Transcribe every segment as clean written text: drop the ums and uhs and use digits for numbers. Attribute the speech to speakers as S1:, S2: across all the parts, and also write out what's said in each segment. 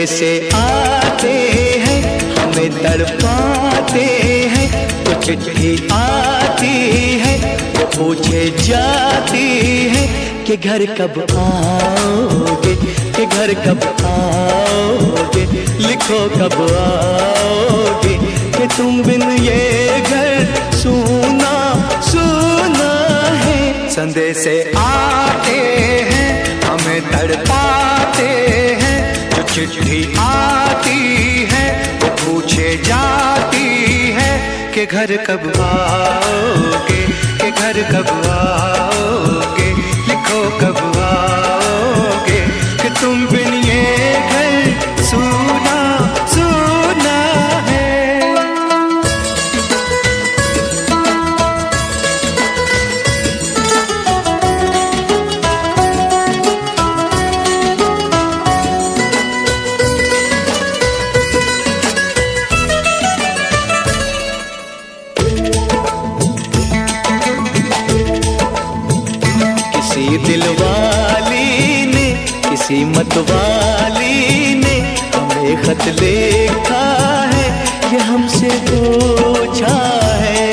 S1: संदेशे आते हैं, हमें तड़पाते हैं। तो चिट्ठी आती है, वो पूछे जाती है कि घर कब आओगे, कि घर कब आओगे, लिखो कब आओगे, कि तुम बिन ये घर सूना सूना है। संदेशे आते हैं, हमें तड़पाते हैं। जो चिट्ठी आती है, वो पूछे जाती है कि घर कब आओगे, कि घर कब आओगे, लिखो कब आओगे, कि तुम बिन ये घर सूना सूना है। किसी दिलवाली ने, किसी मतवाली ने हमें खत लिखा है, ये हमसे पूछा है।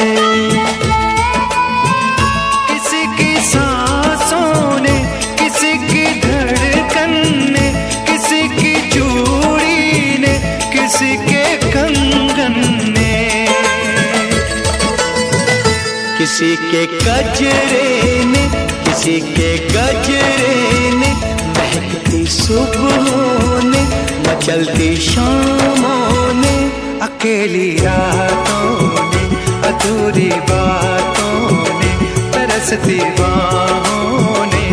S1: किसी की सांसों ने, किसी की धड़कन ने, किसी की चूड़ी ने, किसी के कंगन ने, किसी के गजरे ने, किसी के गजरे ने, महकती सुबहों ने, मचलती शामों ने, अकेली रातों ने, अधूरी बातों ने, तरसती बाहों ने,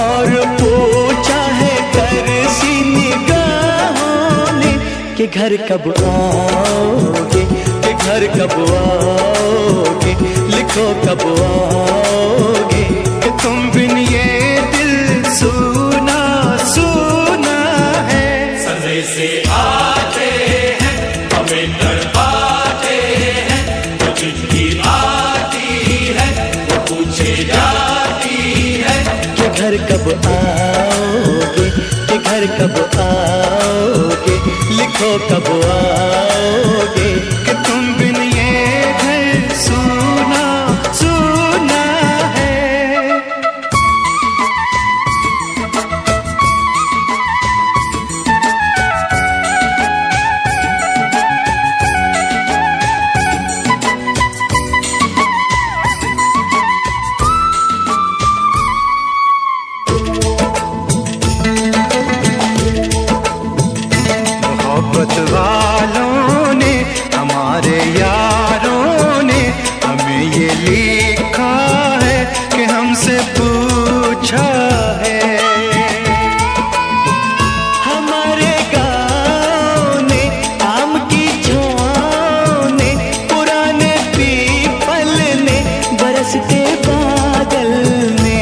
S1: और पूछा है तरसी निगाहों ने कि घर कब आओगे, कि घर कब आओगे, लिखो कब आओगे, कि तुम बिन ये दिल सूना सूना है।
S2: संदेशे आते हैं, हमें तड़पाते हैं। जो चिट्ठी आती है, वो पूछे जाती है
S1: कि घर कब आओगे, कि घर कब आओगे, लिखो कब आओगे, कि तुम बिन ये घर सूना सूना है। मोहब्बत वालों ने, हमारे यारों ने हमें ये लिखा है कि हमसे पूछा है। हमारे गाँव ने, आम की छाँव ने, पुराने पीपल ने, बरसते बादल ने,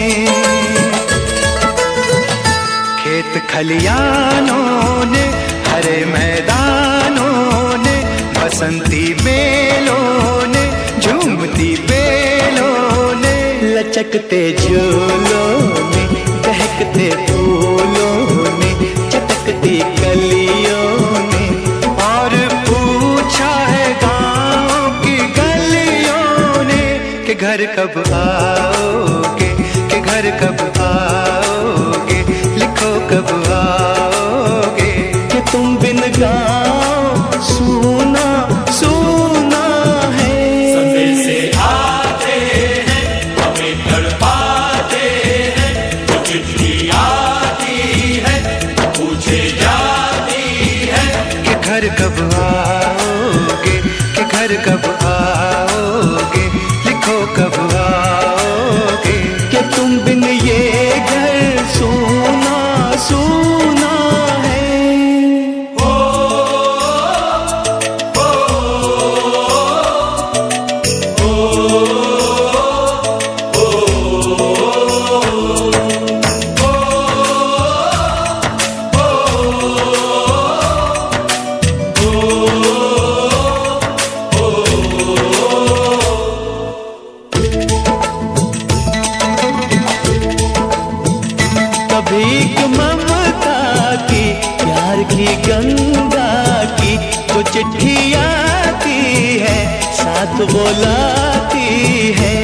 S1: खेत खलियानों ने, हरे मैदानों ने, बसंती बेलों ने, झूमती बेलों ने, लचकते झूलों ने, बहकते फूलों ने, चटकती कलियों ने, और पूछा है गाँव की गलियों ने कि घर कब आओगे, कि घर कब आओगे, लिखो कब आओगे, कि तुम बिन गाँव सूना सूना है।
S2: संदेशे आते हैं, हमें तड़पाते हैं। जो चिट्ठी आती है, पूछे जाती है
S1: कि घर कब आओगे, कि घर कब आओगे, लिखो कब आओगे, कि तुम बिन ये घर सूना सूना
S3: वो लाती है।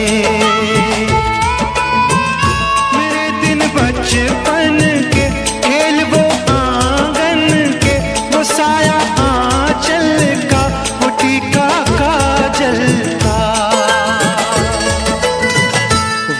S1: मेरे दिन बचपन के खेल वो आंगन के, वो साया आंचल का, वो टीका काजल का।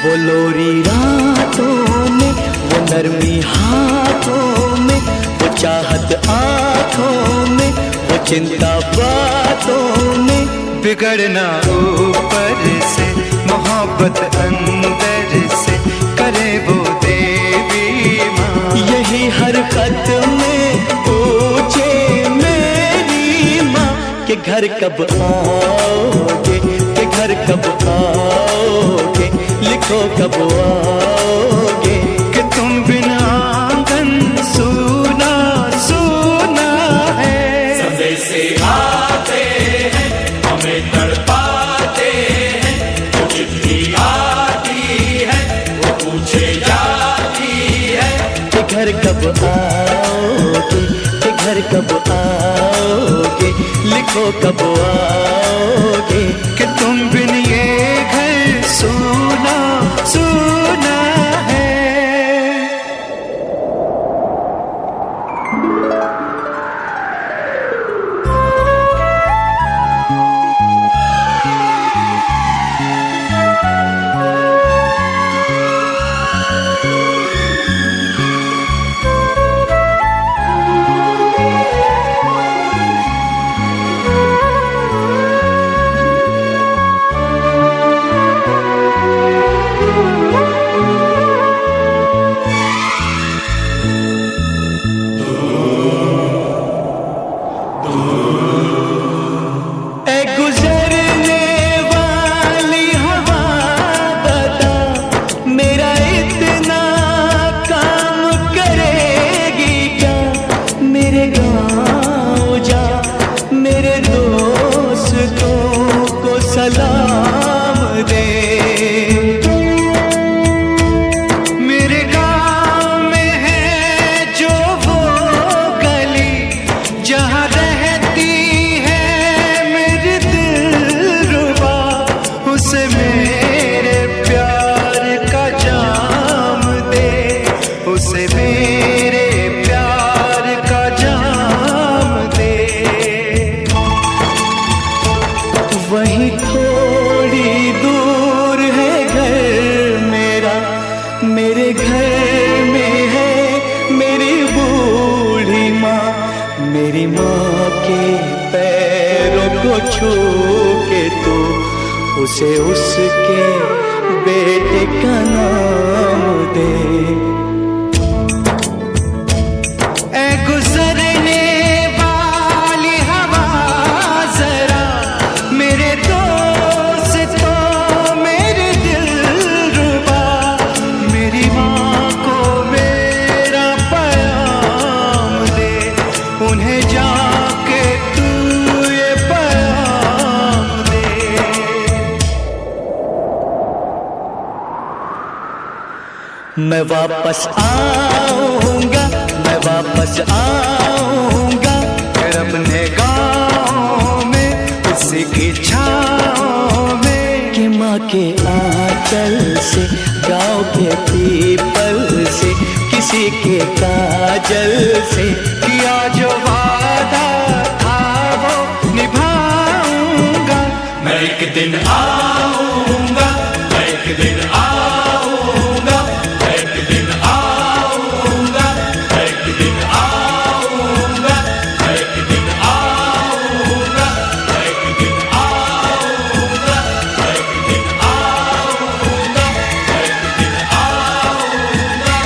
S3: वो लोरी रातों में, वो नरमी हाथों में, वो चाहत आँखों में, वो चिंता बातों में।
S1: बिगड़ना ऊपर से, मोहब्बत अंदर से, करे वो देवी माँ।
S3: यही हर खत में पूछे मेरी माँ कि घर कब आओगे, कि घर कब आओगे, लिखो कब आओगे।
S1: कि तुम बिना आंगन सूना सूना है।
S2: संदेशे आते हैं, हमें तड़पाते हैं। वो चिट्ठी आती है, वो पूछे जाती है
S3: कि घर कब आओगे, कि घर कब आओगे, लिखो कब आओगे।
S1: कि तुम बिन ये घर सूना सूना है।
S3: सलाम दे।
S1: मेरे गाँव में है जो वो गली, जहाँ रहती है मेरी दिलरुबा, उसे मेरे प्यार का जाम दे, उसे मेरे प्यार का जाम दे।
S3: वहीं थोड़ी दूर है घर मेरा, मेरे घर में है मेरी बूढ़ी माँ। मेरी माँ के पैरों को छू के तू उसे उसके बेटे का नाम दे।
S1: ऐ गुजरने वाली हवा जरा, मेरे दोस्तों मेरे दिलरुबा, मेरी माँ को मेरा पैगाम दे, उन्हें जाके तू ये पैगाम दे।
S3: मैं वापस आऊंगा, मैं वापस आऊंगा,
S1: फिर अपने गाँव में उसी की छाँव में।
S3: कि माँ के आंचल से, गाँव के पीपल से, किसी के काजल से,
S1: किया जो वादा था वो निभाऊंगा।
S2: मैं एक दिन आऊंगा, मैं एक दिन आऊंगा, मैं एक दिन आऊंगा, मैं एक दिन आऊंगा, मैं एक दिन आऊंगा, मैं एक दिन आऊंगा, मैं एक दिन आऊंगा, मैं एक दिन आऊंगा।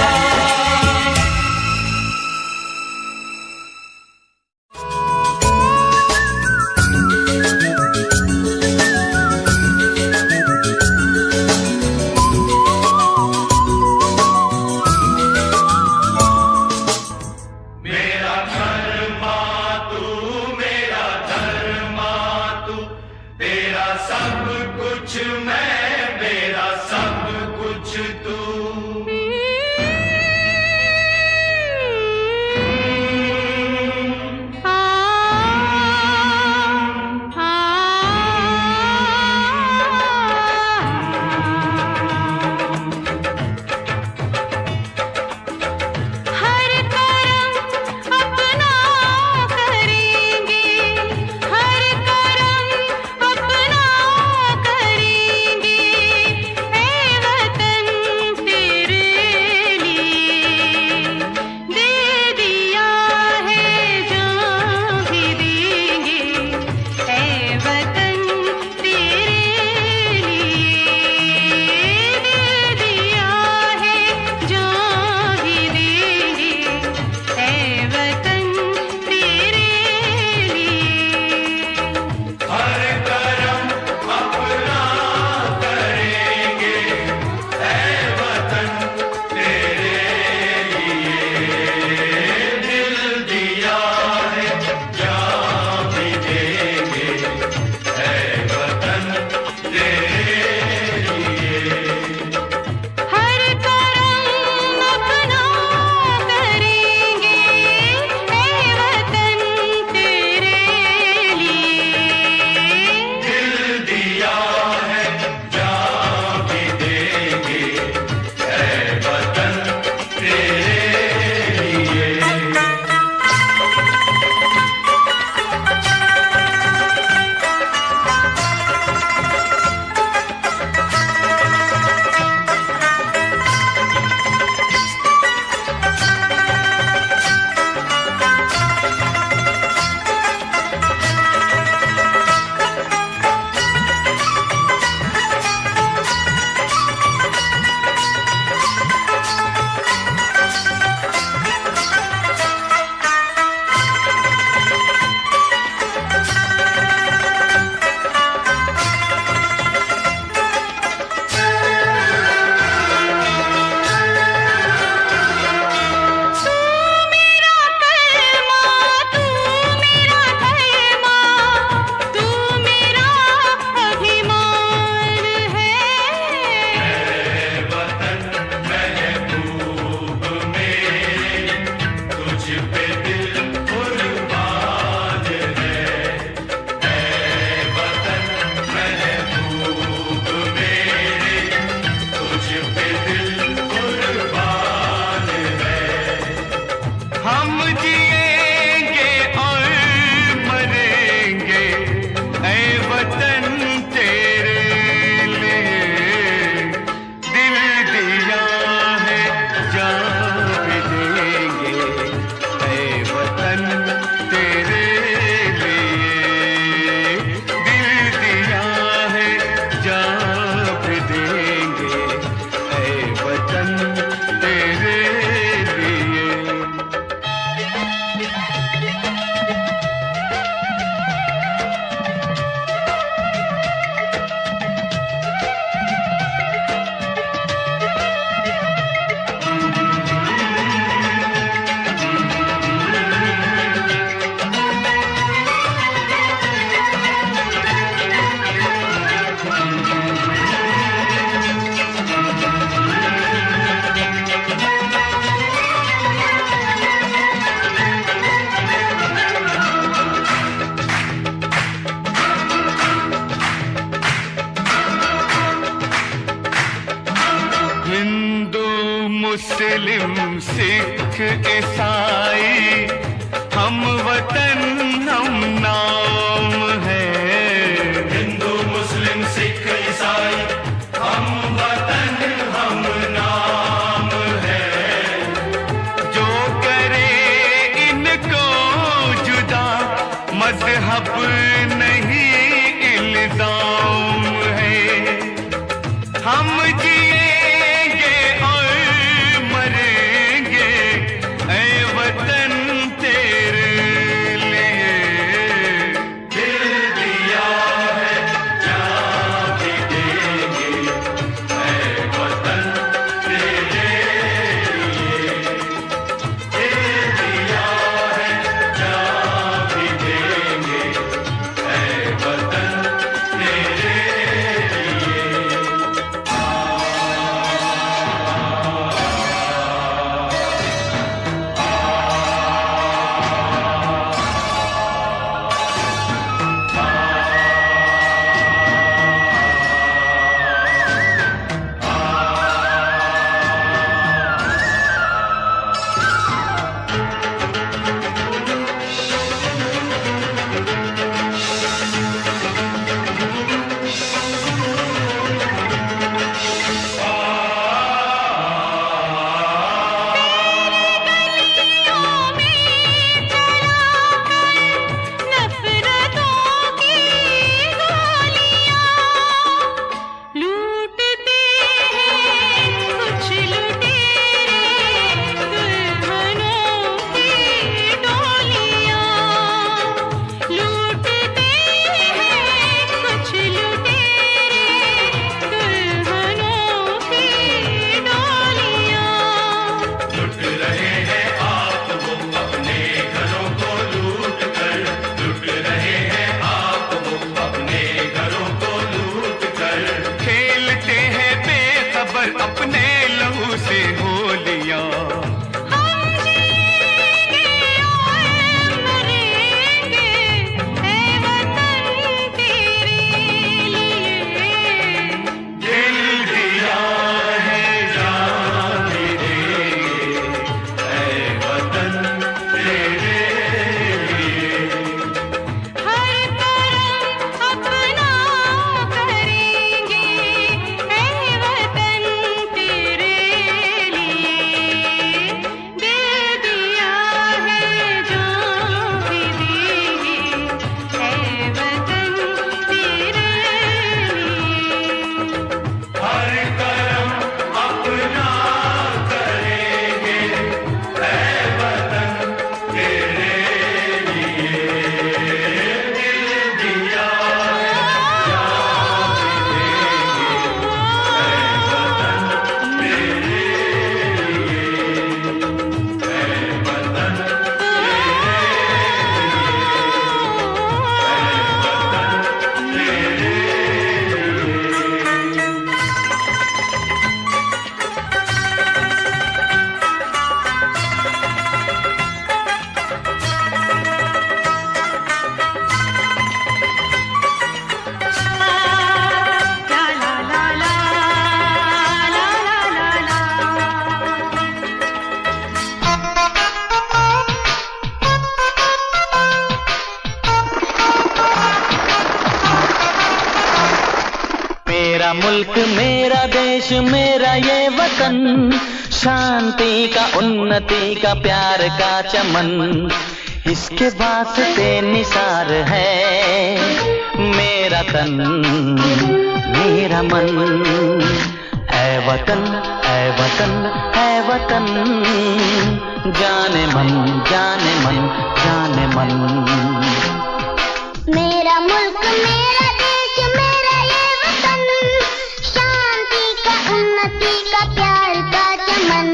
S1: मुस्लिम सिख ईसाई हम वतन हम नाम है।
S2: हिंदू मुस्लिम सिख ईसाई हम वतन हम नाम है।
S1: जो करे इनको जुदा मजहब नहीं इल्जाम है। हम जिएंगे और मरेंगे ऐ वतन तेरे लिए।
S2: दिल दिया है जान भी देंगे ऐ वतन तेरे लिए। दिल दिया है जान भी देंगे ऐ वतन तेरे लिए।
S1: अपने लहू से होलियां
S4: हम जिएंगे और मरेंगे ऐ वतन तेरे लिए।
S1: दिल दिया है जान भी देंगे ऐ वतन तेरे लिए।
S4: हर करम अपना करेंगे ऐ वतन तेरे लिए। दिल दिया है जान भी देंगे ऐ वतन तेरे लिए।
S2: हर करम अपना करेंगे ऐ वतन तेरे लिए। दिल दिया जान भी देंगे ऐ वतन तेरे लिए। ऐ वतन
S4: ला ला ला ला ला ला ला ला।
S3: मेरा मुल्क मेरा देश मेरा ये वतन, शांति का उन्नति का प्यार का चमन, इसके वास्ते निसार है मेरा तन मेरा मन। ऐ वतन ऐ वतन ऐ वतन, जाने मन जाने मन जाने मन।
S5: मेरा मुल्क मेरा देश मेरा ये वतन, शांति का उन्नति का प्यार का चमन।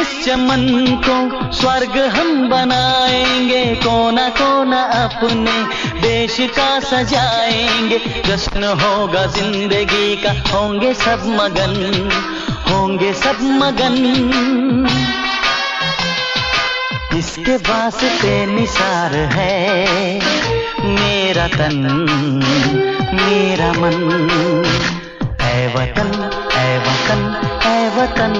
S3: इस चमन को स्वर्ग हम बनाएंगे, कोना कोना अपने देश का सजाएंगे। जश्न होगा जिंदगी का, होंगे सब मगन, होंगे सब मगन। इसके वास्ते निसार है मेरा तन मेरा मन। ऐ वतन ऐ वतन ऐ वतन,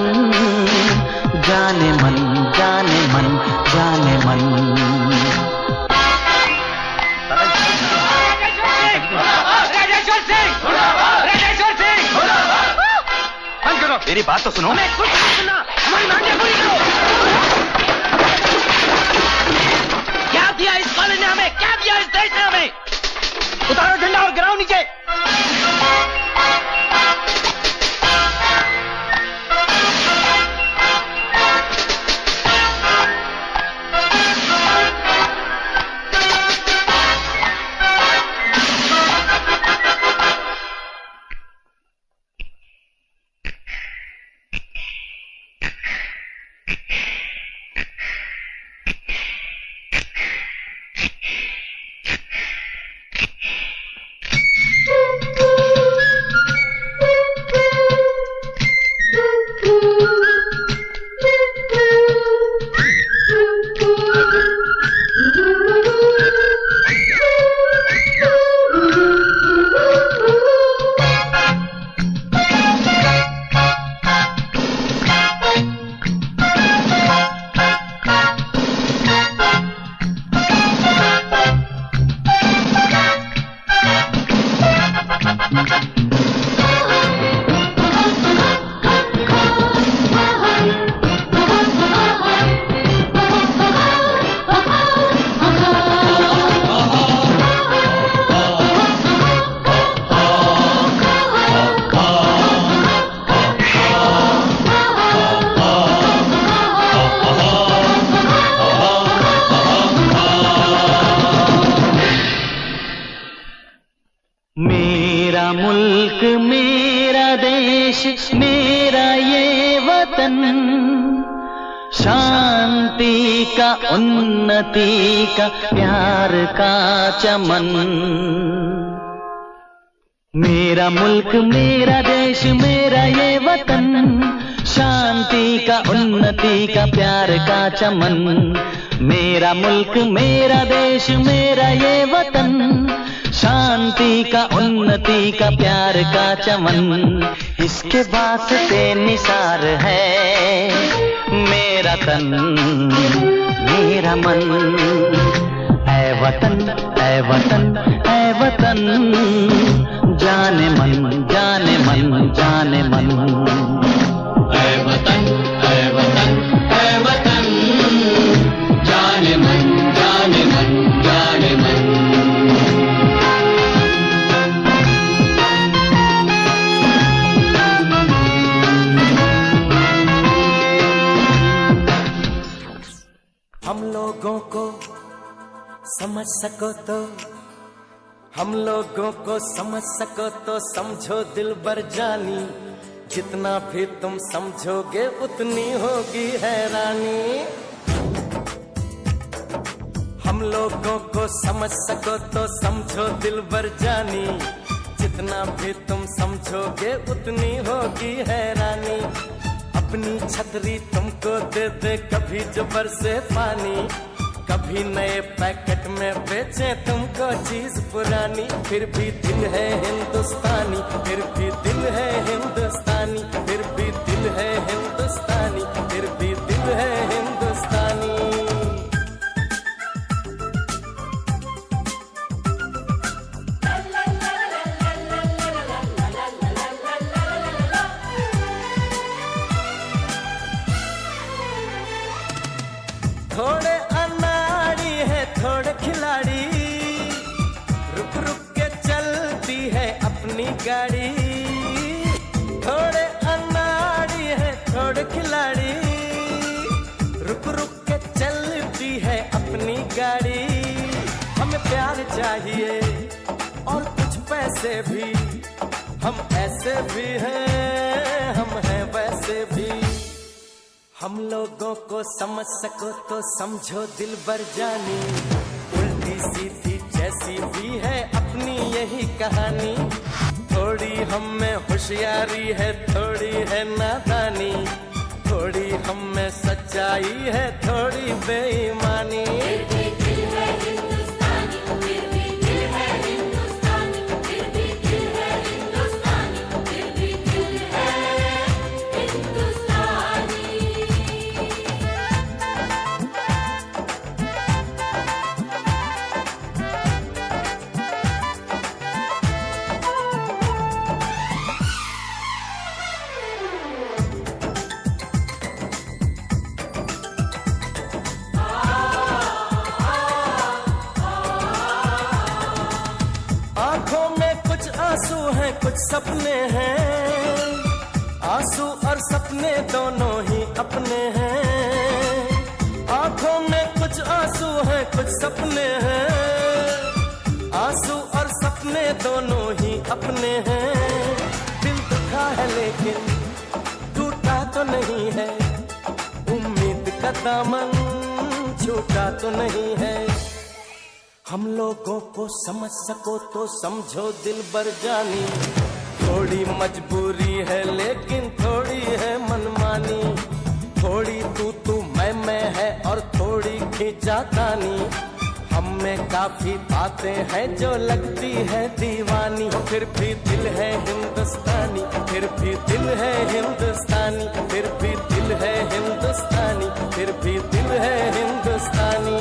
S3: जाने मन जाने मन जाने मन।
S6: बंद करो, मेरी बात तो सुनो। हमारी मांगे पूरी करो। क्या दिया इस कॉलेज ने हमें, क्या दिया इस देश ने हमें? उतारो झंडा और गिराओ नीचे।
S3: मेरा मुल्क मेरा देश मेरा ये वतन, शांति का उन्नति का प्यार का चमन। मेरा मुल्क मेरा देश मेरा ये वतन, शांति का उन्नति का प्यार का चमन। मेरा मुल्क मेरा देश मेरा ये वतन, शांति का उन्नति का प्यार का चमन। इसके वास्ते निसार है मेरा तन मेरा मन। ऐ वतन ऐ वतन ऐ वतन, जाने मन जाने मन जाने मन। ऐ वतन ऐ वतन ऐ वतन, जाने मन जाने मन जाने मन।
S7: हम लोगों को समझ सको तो, हम लोगों को समझ सको तो समझो दिलबर जानी। जितना भी तुम समझोगे उतनी होगी हैरानी। हम लोगों को समझ सको तो समझो दिलबर जानी। जितना भी तुम समझोगे उतनी होगी हैरानी। अपनी छतरी तुमको दे दे कभी जो बरसे पानी, कभी नए पैकेट में बेचे तुमको चीज पुरानी। फिर भी दिल है हिंदुस्तानी, फिर भी दिल है हिंदुस्तानी, फिर भी दिल है हिंदुस्तानी, फिर भी दिल है हिंदुस्तानी। थोड़े अनाड़ी है थोड़े खिलाड़ी, रुक रुक के चलती है अपनी गाड़ी। थोड़े अनाड़ी है थोड़े खिलाड़ी, रुक रुक के चलती है अपनी गाड़ी। हमें प्यार चाहिए और कुछ पैसे भी, हम ऐसे भी हैं हम हैं वैसे भी। हम लोगों को समझ सको तो समझो दिलबर जानी, उल्टी सीधी जैसी भी है अपनी यही कहानी। थोड़ी हम में होशियारी है, थोड़ी है नादानी, थोड़ी हम में सच्चाई है, थोड़ी बेईमानी। आंखों में कुछ आंसू हैं, कुछ सपने हैं, आंसू और सपने दोनों ही अपने हैं। आंखों में कुछ आंसू हैं, कुछ सपने हैं, आंसू और सपने दोनों ही अपने हैं। दिल दुखा है लेकिन टूटा तो नहीं है, उम्मीद का दामन छूटा तो नहीं है। हम लोगों को समझ सको तो समझो दिलबर जानी, थोड़ी मजबूरी है लेकिन थोड़ी है मनमानी, थोड़ी तू मैं है और थोड़ी खींचातानी। हम में काफी बातें हैं जो लगती है दीवानी, फिर भी दिल है हिंदुस्तानी, फिर भी दिल है हिंदुस्तानी, फिर भी दिल है हिंदुस्तानी, फिर भी दिल है हिंदुस्तानी।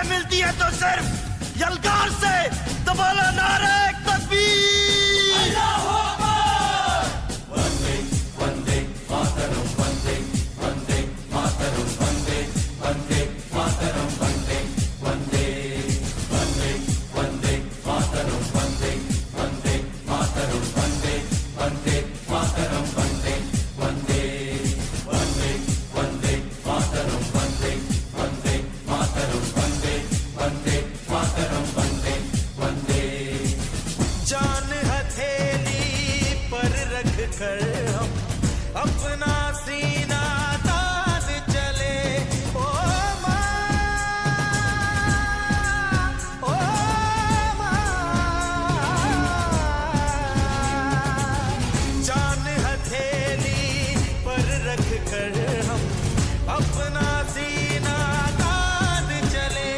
S6: मिलती है तो सिर्फ यलगार से। तो बोलो नारे तकबीर।
S2: वंदे वंदे मातरम, वंदे वंदे मातरम, वंदे वंदे मातरम, वंदे वंदे वंदे वंदे मातरम, वंदे वंदे मातरम, वंदे वंदे मातरम, वंदे वंदे वंदे वंदे मातरम, वंदे वंदे मातरम, वंदे वंदे मातरम, वंदे वंदे।
S7: जान है
S1: कर हम अपना सीना तान चले,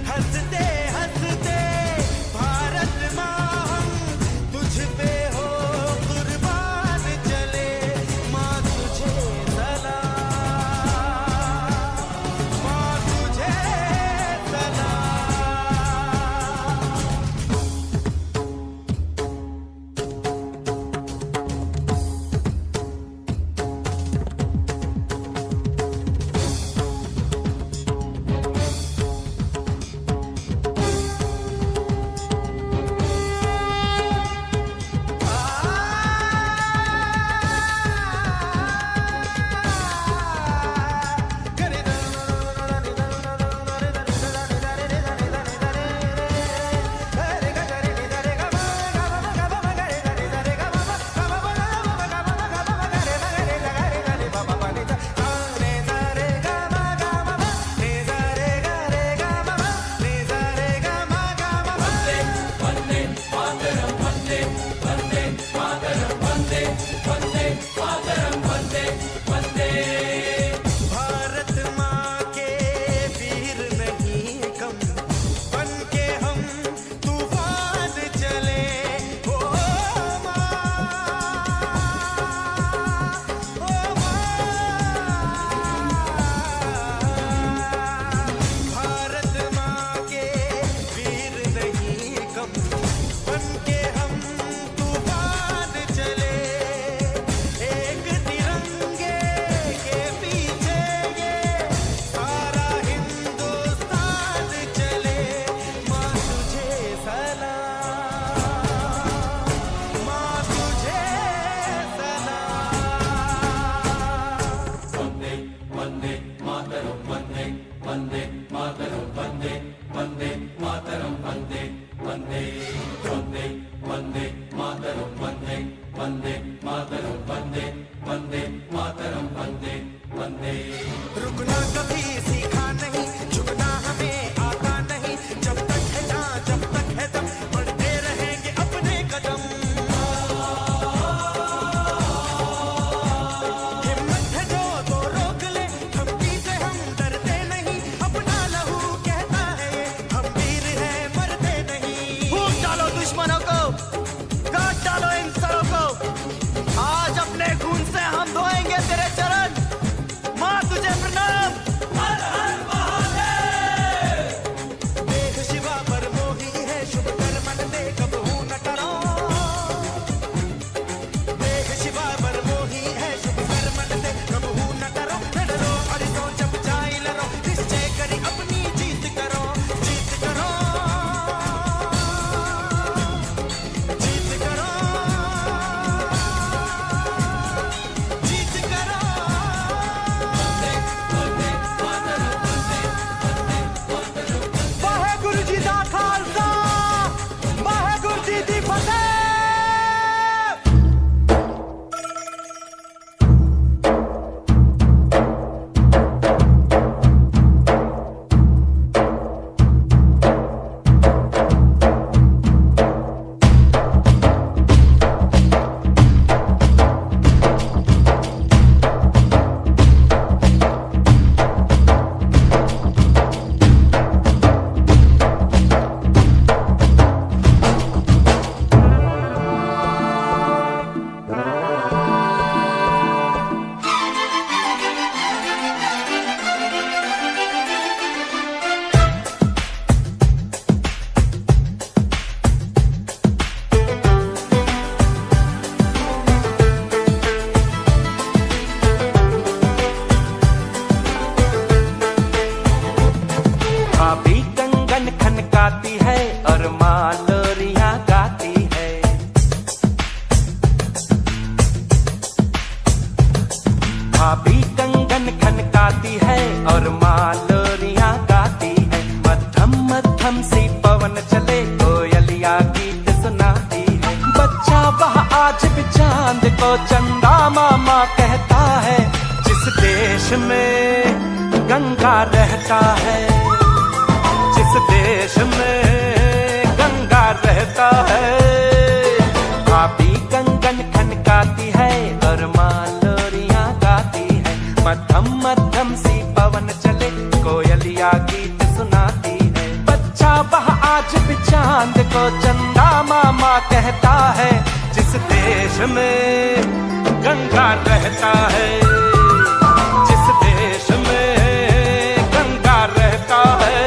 S1: हंसते हंसते भारत माँ हम तुझ पे हो कुर्बान चले। माँ तुझे सलाम, माँ तुझे रुकना कभी सीखा नहीं, झुकना हमें आता नहीं। जब तक है जहाँ, जब तक है दम, बढ़ते रहेंगे अपने कदम। हिम्मत है जो तो रोक ले, धमकी से हम डरते नहीं। अपना लहू कहता है ये, हम वीर हैं मरते नहीं।
S6: फूंक डालो दुश्मनों को, काट डालो इन सरों को। आज अपने खून से हम धोएंगे तेरे चरण। माँ तुझे प्रणाम। हर हर महादेव।
S1: देख शिवा पर मोही है, शुभ कर्मन दे कबहू न डरो। देख शिवा पर मोही है, शुभ कर्मन दे कबहू न डरो। न डरो अरिसो जब जाए लड़ो, निश्चय करी अपनी जीत करो। जीत करो, जीत करो, जीत करो।
S6: ਵਾਹਿਗੁਰੂ ਜੀ ਦਾ ਖਾਲਸਾ, ਵਾਹਿਗੁਰੂ ਜੀ ਦੀ ਫਤਿਹ।
S7: भाभी कंगन खनकाती है और माँ लोरियां गाती है। भाभी कंगन खनकाती है और माँ लोरियां गाती है। मध्यम मध्यम सी पवन चले, कोयलिया गीत सुनाती है। बच्चा वह आज भी चांद को चंदा मामा कहता है। जिस देश में गंगा रहता है, जिस देश में गंगा रहता है। भाभी कंगन खनकाती है और माँ लोरियां गाती मध्यम मध्यम सी पवन चले, कोयलिया गीत सुनाती है। बच्चा वह आज भी चांद को चंदा मामा कहता है, जिस देश में गंगा रहता है, जिस देश में गंगा रहता है।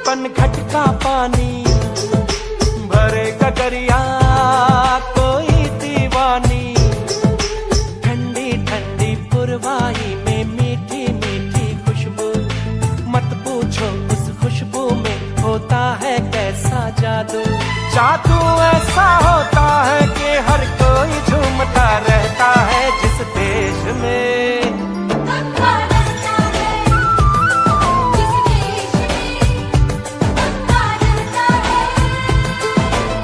S7: पनघट का पानी भरे गगरिया कोई दीवानी, ठंडी ठंडी पुरवाई में मीठी मीठी खुशबू, मत पूछो उस खुशबू में होता है कैसा जादू। जादू ऐसा होता है कि हर कोई झूमता रहता है, जिस देश में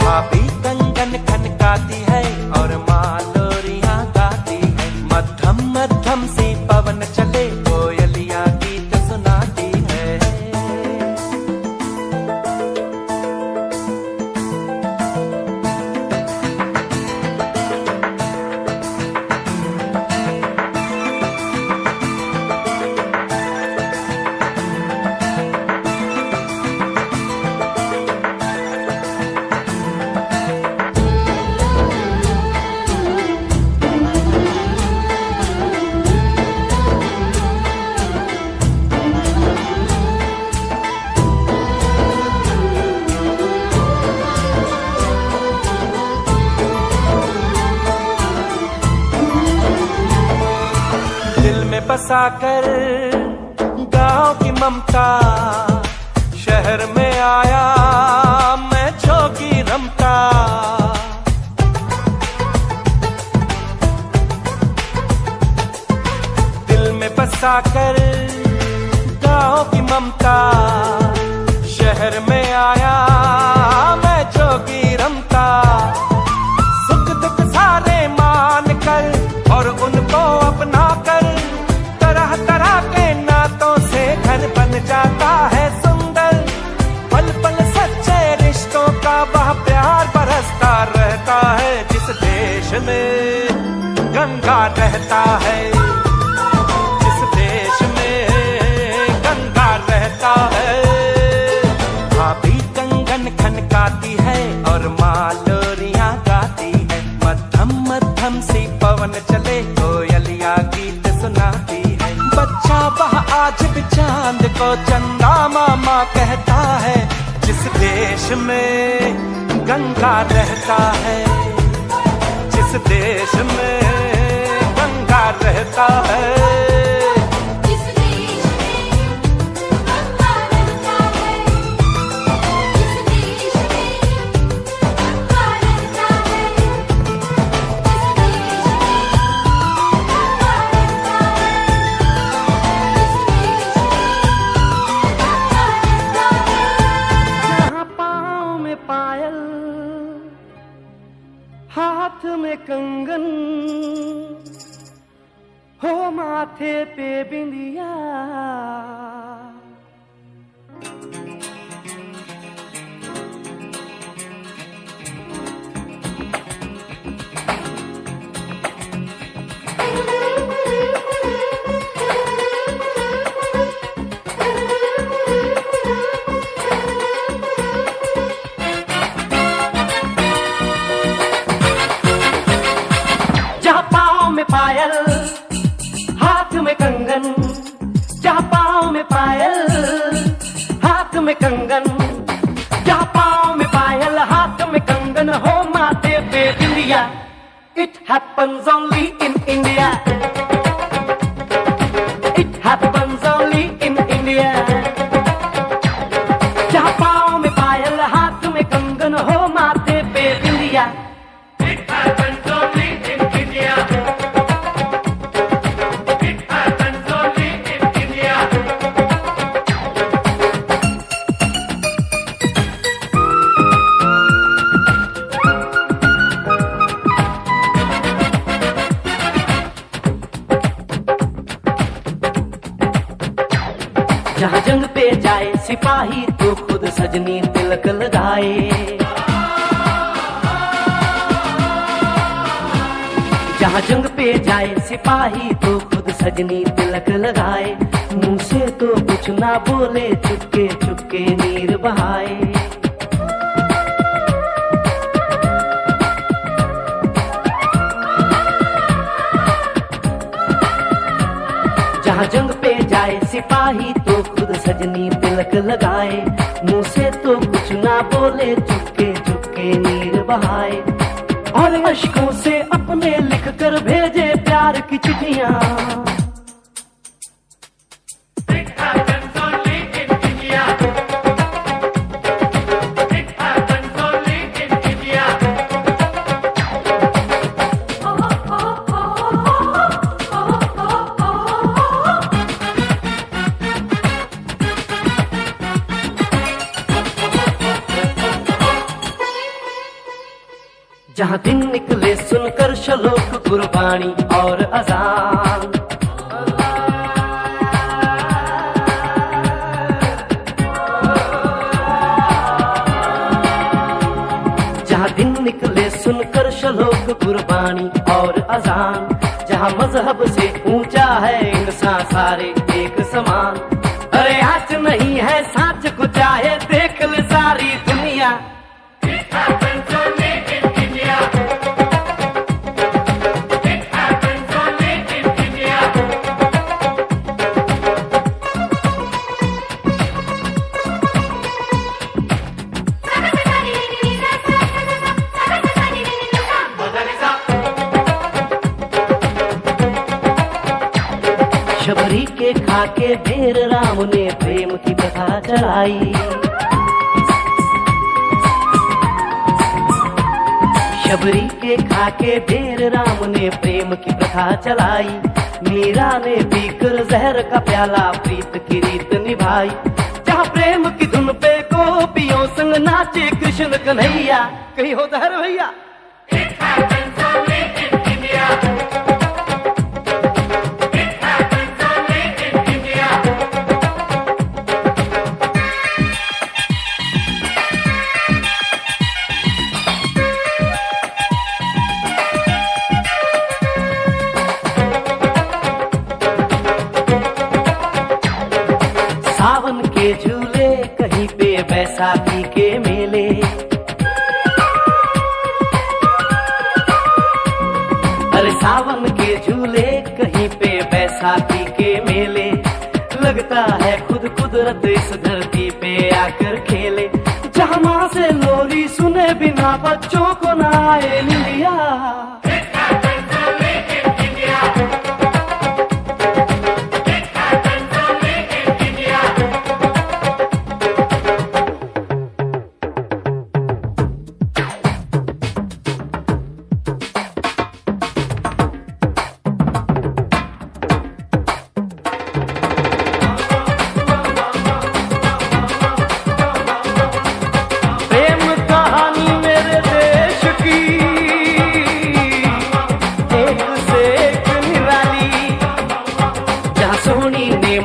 S7: भाभी कंगन खनकाती है और माँ लोरियां गाती है। मध्यम मध्यम सी पवन चले, कोयलिया गीत सुनाती है। बसाकर गांव की ममता, शहर में आया मैं जोगी रमता। दिल में बसाकर गांव की ममता, शहर में आया मैं जोगी रमता। सुख दुख सारे मान कर और उनको अपना कर, तरह तरह के नातों से घर बन जाता है सुंदर। पल पल सच्चे रिश्तों का वह प्यार बरसता रहता है, जिस देश में गंगा रहता है, जिस देश में गंगा रहता है। भाभी कंगन खनकाती है और माँ लोरियां गाती है। मध्यम मध्यम सी पवन चले, कोयलिया गीत सुनाती है। बच्चा वह आज भी चांद को चंदा मामा कहता है, जिस देश में गंगा रहता है, जिस देश में गंगा रहता है। हाथ में कंगन हो, माथे पे बिंदिया, पायल हाथ में कंगन, जहाँ पाँव में पायल हाथ में कंगन, जहाँ पाँव में पायल हाथ में कंगन हो, माथे पे बिंदिया। It happens only in India. It happens only in India. जहाँ पाँव में पायल हाथ में कंगन हो, माथे पे बिंदिया। It happens only in India. It happens only in India.
S3: जहाँ जंग पे जाए सिपाही तो खुद सजनी तिलक लगाए। जहाँ जंग पे जाए सिपाही तो खुद सजनी तिलक लगाए। मुंह से तो कुछ ना बोले, चुपके चुपके नीर बहाए। जहाँ जंग पे जाए सिपाही तो खुद सजनी तिलक लगाए। मुंह से तो कुछ ना बोले, चुपके चुपके नीर बहाए। और अश्कों से अपने लिख कर भेजे प्यार की चिट्ठियां। जहाँ दिन निकले सुनकर शलोक कुर्बानी और अजान। जहाँ दिन निकले सुनकर शलोक कुर्बानी और अजान। जहाँ मजहब से ऊंचा है इंसान सारे एक समान। अरे आज नहीं है साच को चाहे देख ले सारी दुनिया। शबरी के खाके ढेर राम ने प्रेम की कथा चलाई। शबरी के खाके ढेर राम ने प्रेम की कथा चलाई। मीरा ने पीकर जहर का प्याला प्रीत की रीत निभाई। जहाँ प्रेम की धुन पे गोपियों संग नाचे कृष्ण कन्हैया। कहीं हो दहर भैया। सावन के झूले कहीं पे बैसाखी के मेले। अरे सावन के झूले कहीं पे बैसाखी के मेले। लगता है खुद कुदरत इस धरती पे आकर खेले। जहाँ माँ से लोरी सुने बिना बच्चों को ना आए लिया।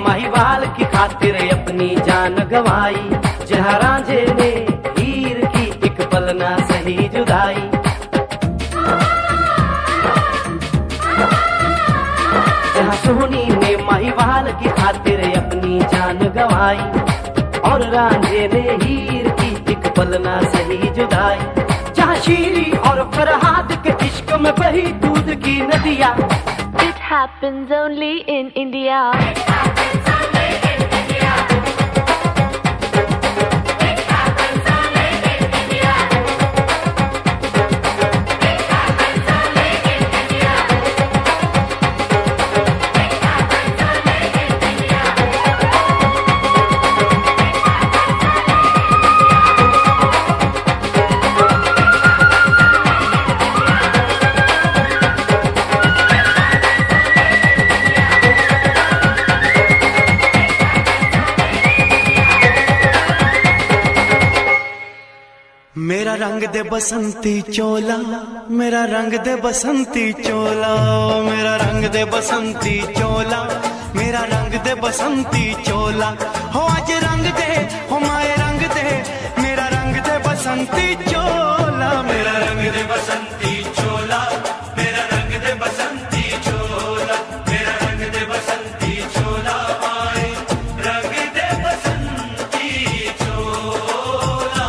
S3: महिवाल की खातिर अपनी जान गवाई। जहाँ रांझे ने हीर की एक पल ना सही जुदाई। जहाँ सोनी ने महिवाल की खातिर अपनी जान गवाई। और रांझे ने हीर की एक पल ना सही जुदाई। जहाँ शीरी और फरहाद के इश्क में बही दूध की नदियाँ।
S8: It happens only in India.
S1: मेरा रंग दे बसंती चोला, मेरा रंग दे बसंती चोला, मेरा रंग दे बसंती चोला, मेरा मेरा रंग दे बसंती चोला हो आज रंग दे हो माए रंग दे मेरा रंग दे बसंती चोला मेरा रंग दे बसंती चोला मेरा रंग दे बसंती चोला मेरा रंग दे बसंती चोला माए रंग दे बसंती चोला।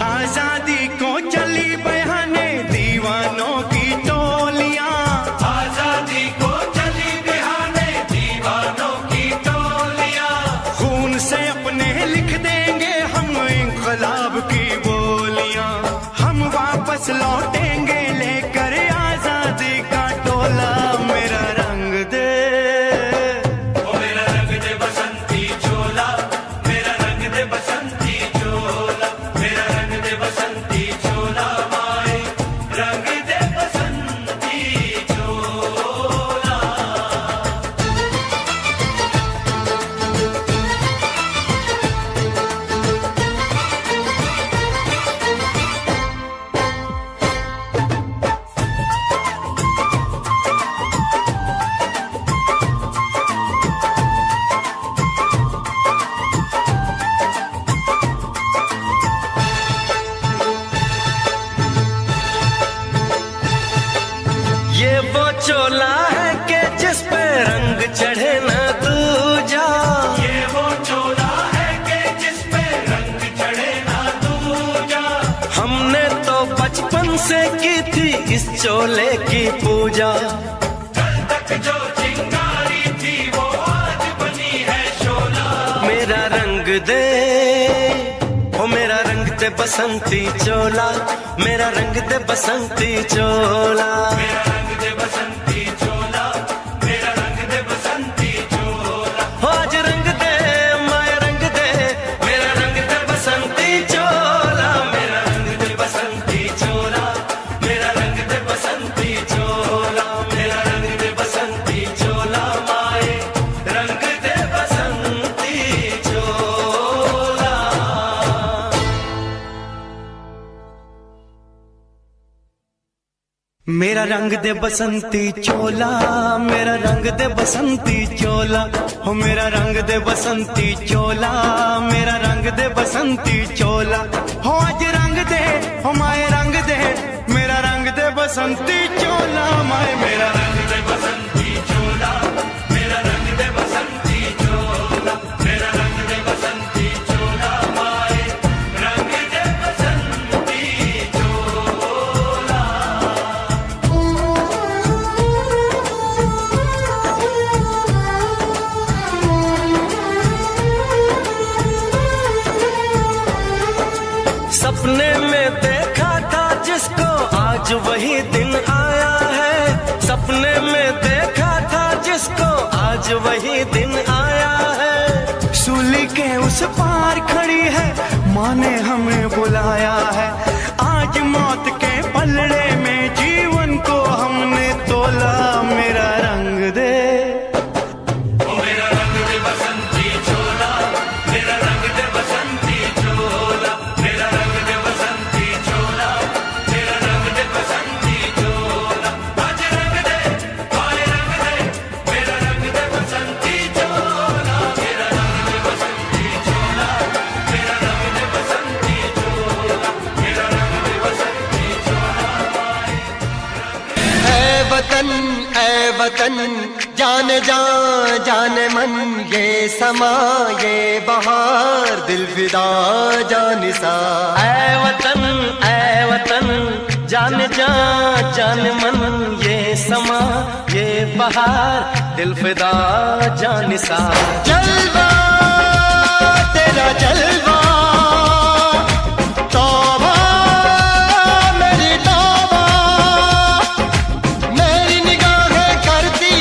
S1: आजादी को चली बहाने दीवानों की टोलियां आजादी को चली बहाने दीवानों की टोलियां खून से अपने लिख देंगे हम इंकलाब की बोलियां हम वापस लौटेंगे लेकर आजादी का टोला मेरा रंग दे ओ मेरा रंग दे बसंती चोला मेरा रंग दे बसंती चोला मेरा रंग दे बसंती चोला माए रंग दे बसंती चोला। ये वो चोला है कि जिस पे रंग चढ़े ना दूजा ये वो चोला है कि जिस पे रंग चढ़े ना दूजा हमने तो बचपन से की थी इस चोले की पूजा कल तक जो चिंगारी थी वो आज बनी है शोला मेरा रंग दे ओ मेरा रंग दे बसंती चोला मेरा रंग दे बसंती चोला मेरा रंग दे बसंती चोला मेरा रंग दे बसंती चोला हो आज रंग दे माया रंग दे मेरा रंग दे बसंती चोला मेरा रंग दे बसंती चोला मेरा रंग दे बसंती चोला मेरा रंग दे बसंती चोला माए रंग दे बसंती चोला। मेरा रंग दे बसंती चोला मेरा रंग दे बसंती चोला हो मेरा रंग दे बसंती चोला मेरा रंग दे बसंती चोला हो आज रंग दे हो माए रंग दे मेरा रंग दे बसंती चोला माए मेरा रंग दे बसंती चोला मेरा रंग दे बसंती चोला मेरा रंग दे बसंती चोला माए रंग दे बसंती चोला। सपने में देखा था जिसको आज वही दिन आया है सपने में देखा था जिसको आज वही दिन आया है सूली के उस पार खड़ी है माँ ने हमें बुलाया है आज मौत के पलड़े में जीवन को हमने तोला मेरा रंग दे मेरा रंग दे बसंती चोला मेरा रंग दे बसंती चोला मेरा रंग दे बसंती चोला मेरा रंग दे बसंती चोला आज रंग दे माए रंग दे मेरा रंग दे बसंती चोला मेरा रंग दे बसंती चोला मेरा रंग दे बसंती चोला मेरा रंग दे बसंती चोला।
S6: ऐ वतन जान जान मन ये समा ये बहार दिल फिदा जानिसा
S7: ऐ वतन जान जान मन ये समा ये बहार दिल फिदा जानिसा
S6: जलवा तेरा जलवा तौबा मेरी तौबा मेरी निगाहें करती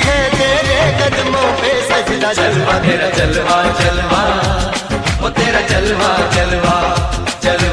S6: है तेरे कदमों पे सजदा
S7: जलवा तेरा जलवा जलवा वो तेरा जलवा जलवा जलवा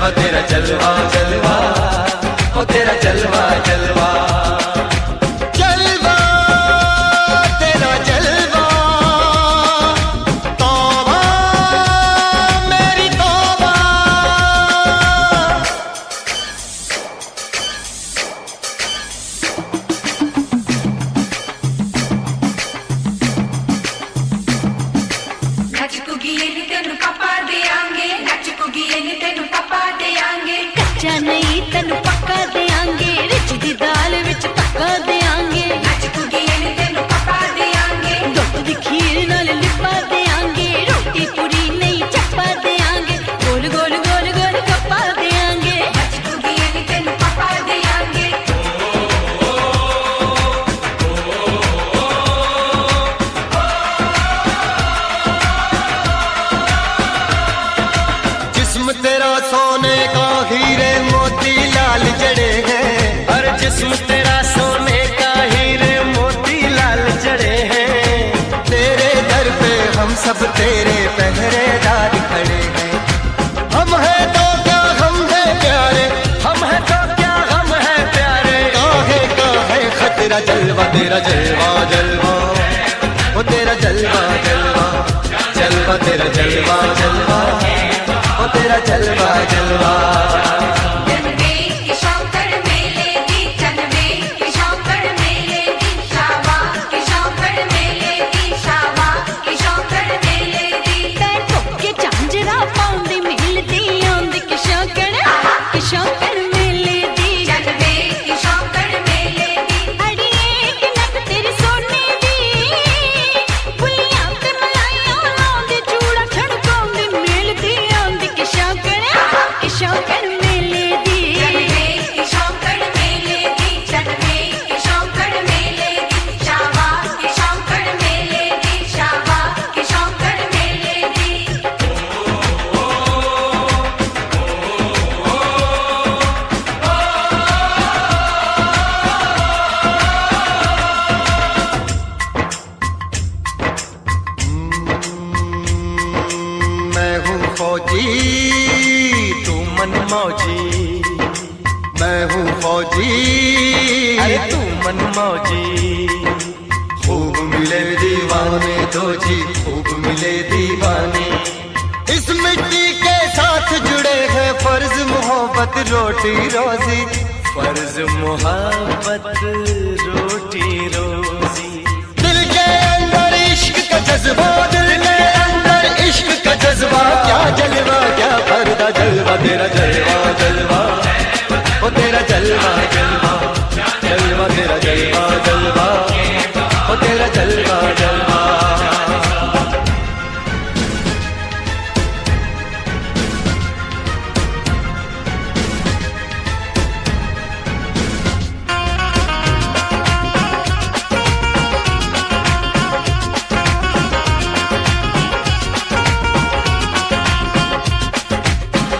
S4: कच्चा नहीं तेन पक्का देंगे, रिच दी दाल विच तक्का देंगे, नच कुड़िए नी तेन पक्का देंगे, दुध दी खीर नाल लिपा देंगे, रोटी पूरी नहीं चप्पा देंगे, गोल गोल गोल गोल गप्पा देंगे, नच कुड़िए नी तेन पक्का देंगे।
S6: जिस्म तेरा सोने का हीरे मोती लाल जड़े हैं,
S1: हर जिस्म तेरा सोने का हीरे मोती लाल जड़े हैं,
S6: तेरे दर पे हम सब तेरे पहरेदार खड़े हैं। हम हैं तो क्या हम हैं प्यारे,
S1: हम है तो क्या हम है प्यारे,
S6: काहे खतरा जलवा तेरा जलवा जलवा, ओ तेरा जलवा जलवा, जलवा तेरा जलवा जलवा, ओ तेरा जलवा जलवा।
S4: जनवे की शौकड़ मेले दी, जनवे की शौकड़ मेले दी, शाबा की शौकड़ मेले दी, शाबा की शौकड़ मेले दी, तै ठोके झांजरा पाउंदी मिलदी आंदी की शौकड़ मेले दी, जनवे की शौकड़ मेले दी, अड़िए कि नक तेरी सोने दी, बुलियां ते मलाइयां लाउंदी, चूड़ा छड़काउंदी मिलदी आंदी की शौकड़ मेले दी, जनवे की शौकड़ मेले दी, जनवे की शौकड़ मेले दी, शाबा की शौकड़ मेले दी, शाबा की शौकड़ मेले दी।
S6: मैं हूँ फौजी
S1: तू मन मौजी,
S6: मैं हूँ फौजी,
S1: अरे तू मन मौजी,
S6: खूब मिले दीवाने दो जी, खूब मिले दीवाने। इस मिट्टी के साथ जुड़े हैं फर्ज मोहब्बत रोटी रोजी,
S1: फर्ज मोहब्बत रोटी रोजी,
S6: दिल के अंदर इश्क का जज्बा, दिल के अंदर इश्क का जज्बा, क्या जलवा क्या पर्दा जलवा तेरा जलवा जलवा, ओ तेरा जलवा जलवा, जलवा तेरा जलवा जलवा, ओ तेरा जलवा जलवा।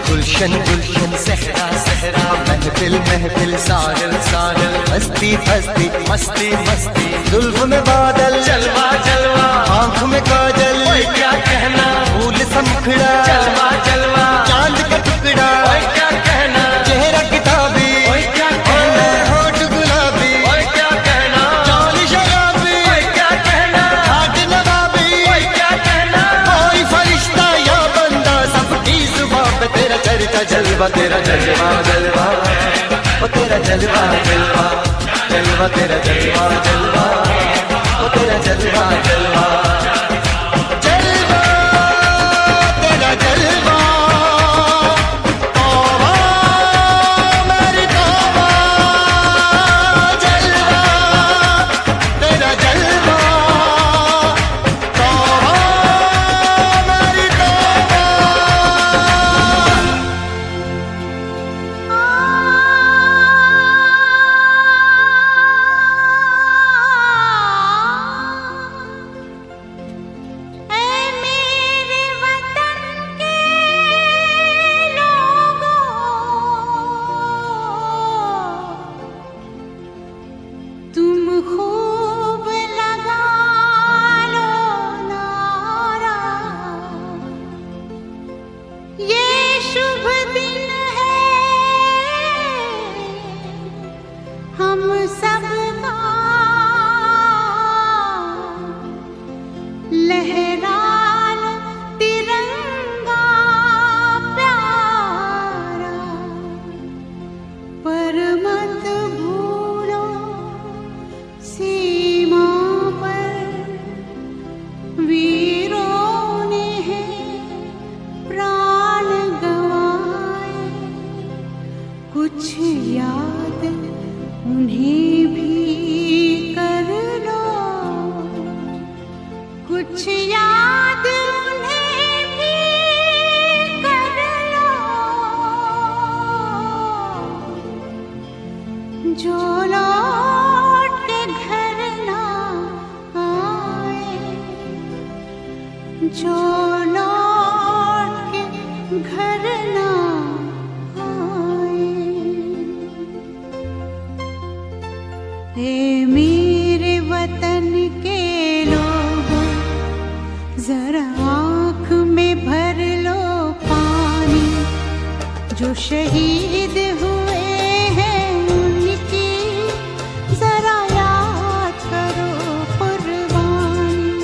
S6: गुलशन गुलशन सहरा सहरा, महफिल महफिल साहिल साहिल, हस्ती हस्ती
S1: मस्ती मस्ती,
S6: जुल्फ में बादल
S1: जलवा जलवा,
S6: आंख में काजल,
S1: ओए क्या कहना,
S6: फूल समखड़ा
S1: जलवा जलवा,
S6: चांद का टुकड़ा,
S1: ओए क्या कहना,
S6: चेहरा किताबी,
S1: ओए क्या कहना,
S6: होठ गुलाबी,
S1: ओए क्या कहना,
S6: चाल शराबी,
S1: ओए क्या कहना,
S6: हाथ नवाबी,
S1: ओए क्या कहना,
S6: कोई फरिश्ता या बंदा सबकी जुबान पे तेरा चर्चा जलवा तेरा जलवा जलवा, ओ तेरा जलवा जलवा, जलवा तेरा जलवा जलवा, ओ तेरा जलवा जलवा, जलवा तेरा जलवा, तौबा मेरी तौबा, जलवा तेरा जलवा, तौबा मेरी तौबा।
S9: कुछ याद उन्हें भी कर लो, कुछ याद उन्हें भी कर लो, जो लौट के घर ना आए, जो लौट के घर ना आए। ए मेरे वतन के लोगों, जरा आँख में भर लो पानी, जो शहीद हुए हैं उनकी जरा याद करो कुर्बानी।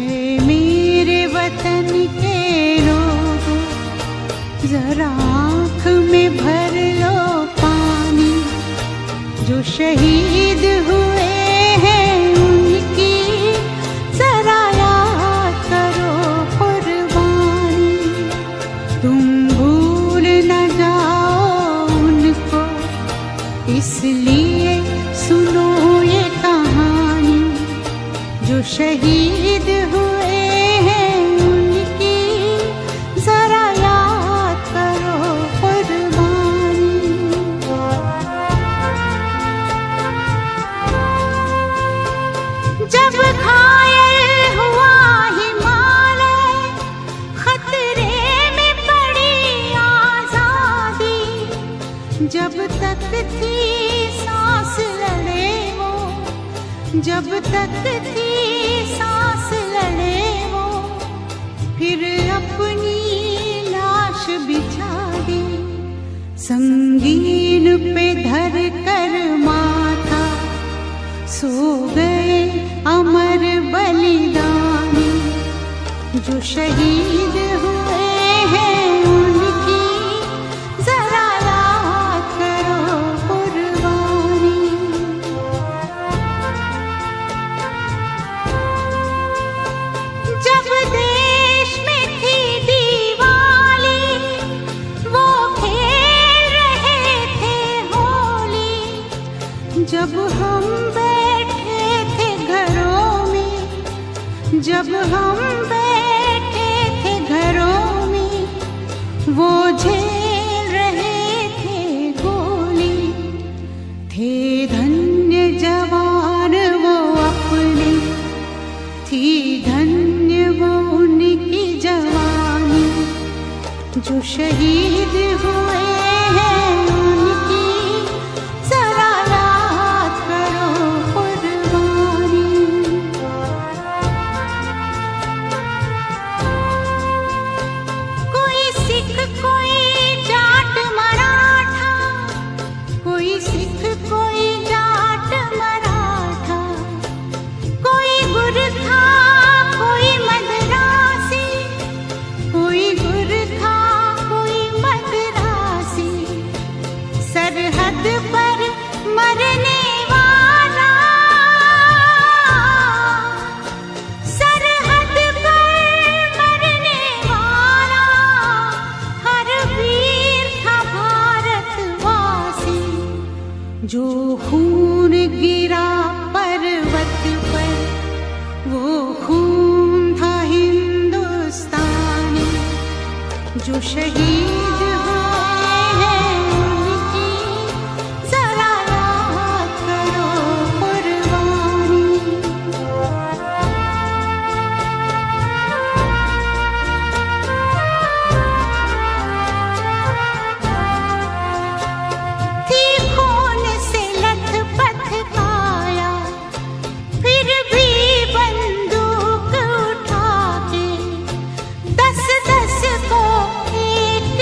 S9: ए मेरे वतन के लोगों, जरा आँख में भर लो पानी, जो शहीद हुए हैं उनकी जरा याद करो कुर्बानी। तुम भूल न जाओ उनको, इसलिए सुनो ये कहानी, जो शहीद हुए हैं उनकी जरा याद करो कुर्बानी। जब घायल हुआ हिमालय, खतरे में पड़ी आजादी, जब तक थी सांस लड़े वो, जब तक थी सांस लड़े वो, फिर अपनी लाश बिछा दी, संगीन पे धर कर माथा, सो गए अमर बलिदानी, जो शहीद हुए हैं उनकी जरा याद करो कुर्बानी। जब देश में थी दिवाली, वो खेल रहे थे होली, जब हम बैठे थे घरों में, जब हम बैठे थे घरों में, वो झेल रहे थे गोली। थे धन्य जवान वो अपने, थी धन्य वो उनकी जवानी, जो शहीद हुए हैं उनकी जरा याद करो कुर्बानी। कोई सिख कोई जाट मराठा, कोई सिख कोई जाट मराठा, कोई गुरखा कोई मद्रासी, कोई गुरखा कोई मद्रासी, सरहद पर मरने वाला, सरहद पर मरने वाला, हर वीर था भारतवासी, जो खून गिरा पर्वत पर, वो खून था हिंदुस्तानी, जो शहीद हुए हैं उनकी जरा याद करो कुर्बानी। थी खून से लथपथ काया, फिर भी बंदूक उठा के 10-10 को एक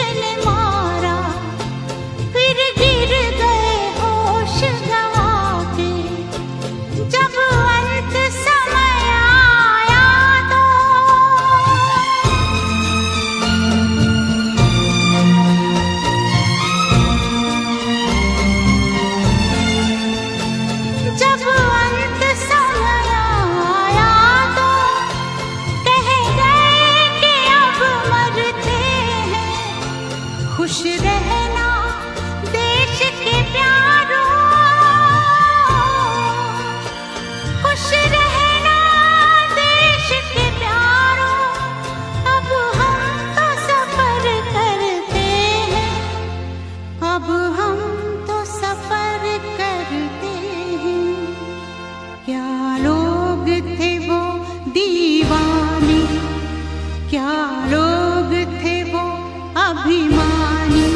S9: अब हम तो सफर करते हैं, क्या लोग थे वो दीवाने, क्या लोग थे वो अभिमानी,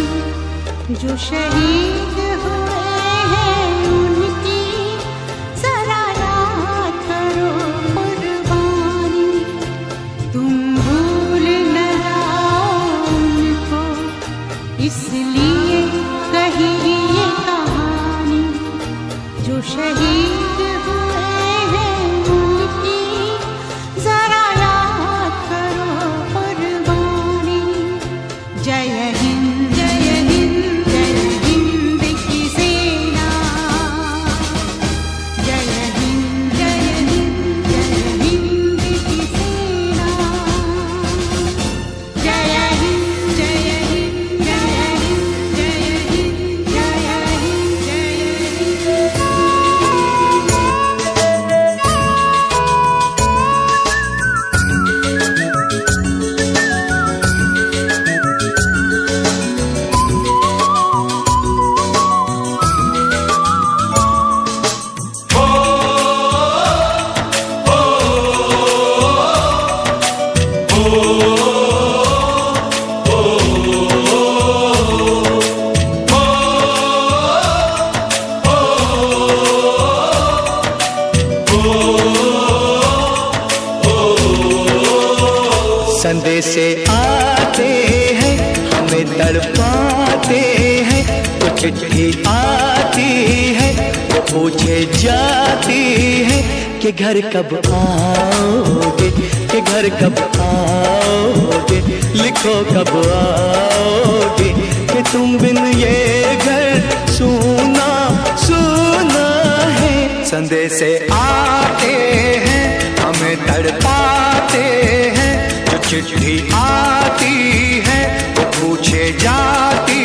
S9: जो शहीद हुए हैं उनकी जरा याद करो कुर्बानी। तुम भूल न जाओ उनको, इसलिए कही ये कहानी, जो शहीद हुए हैं उनकी जरा याद करो कुर्बानी। जय हिंद जय हिंद जय हिंद की सेना, जय हिंद जय हिंद जय हिंद की सेना, जय हिंद जय हिंद जय हिंद जय हिंद जय हिंद जय हिंद।
S3: संदेश आते हैं हमें तड़पाते हैं, तो चिट्ठी आती है वो पूछे जाती है कि घर कब आओगे, कि घर कब आओगे, लिखो कब आओगे, कि तुम बिन ये घर सूना सूना है। संदेश आते हैं हमें तड़पाते हैं, चिट्ठी आती है वो पूछे जाती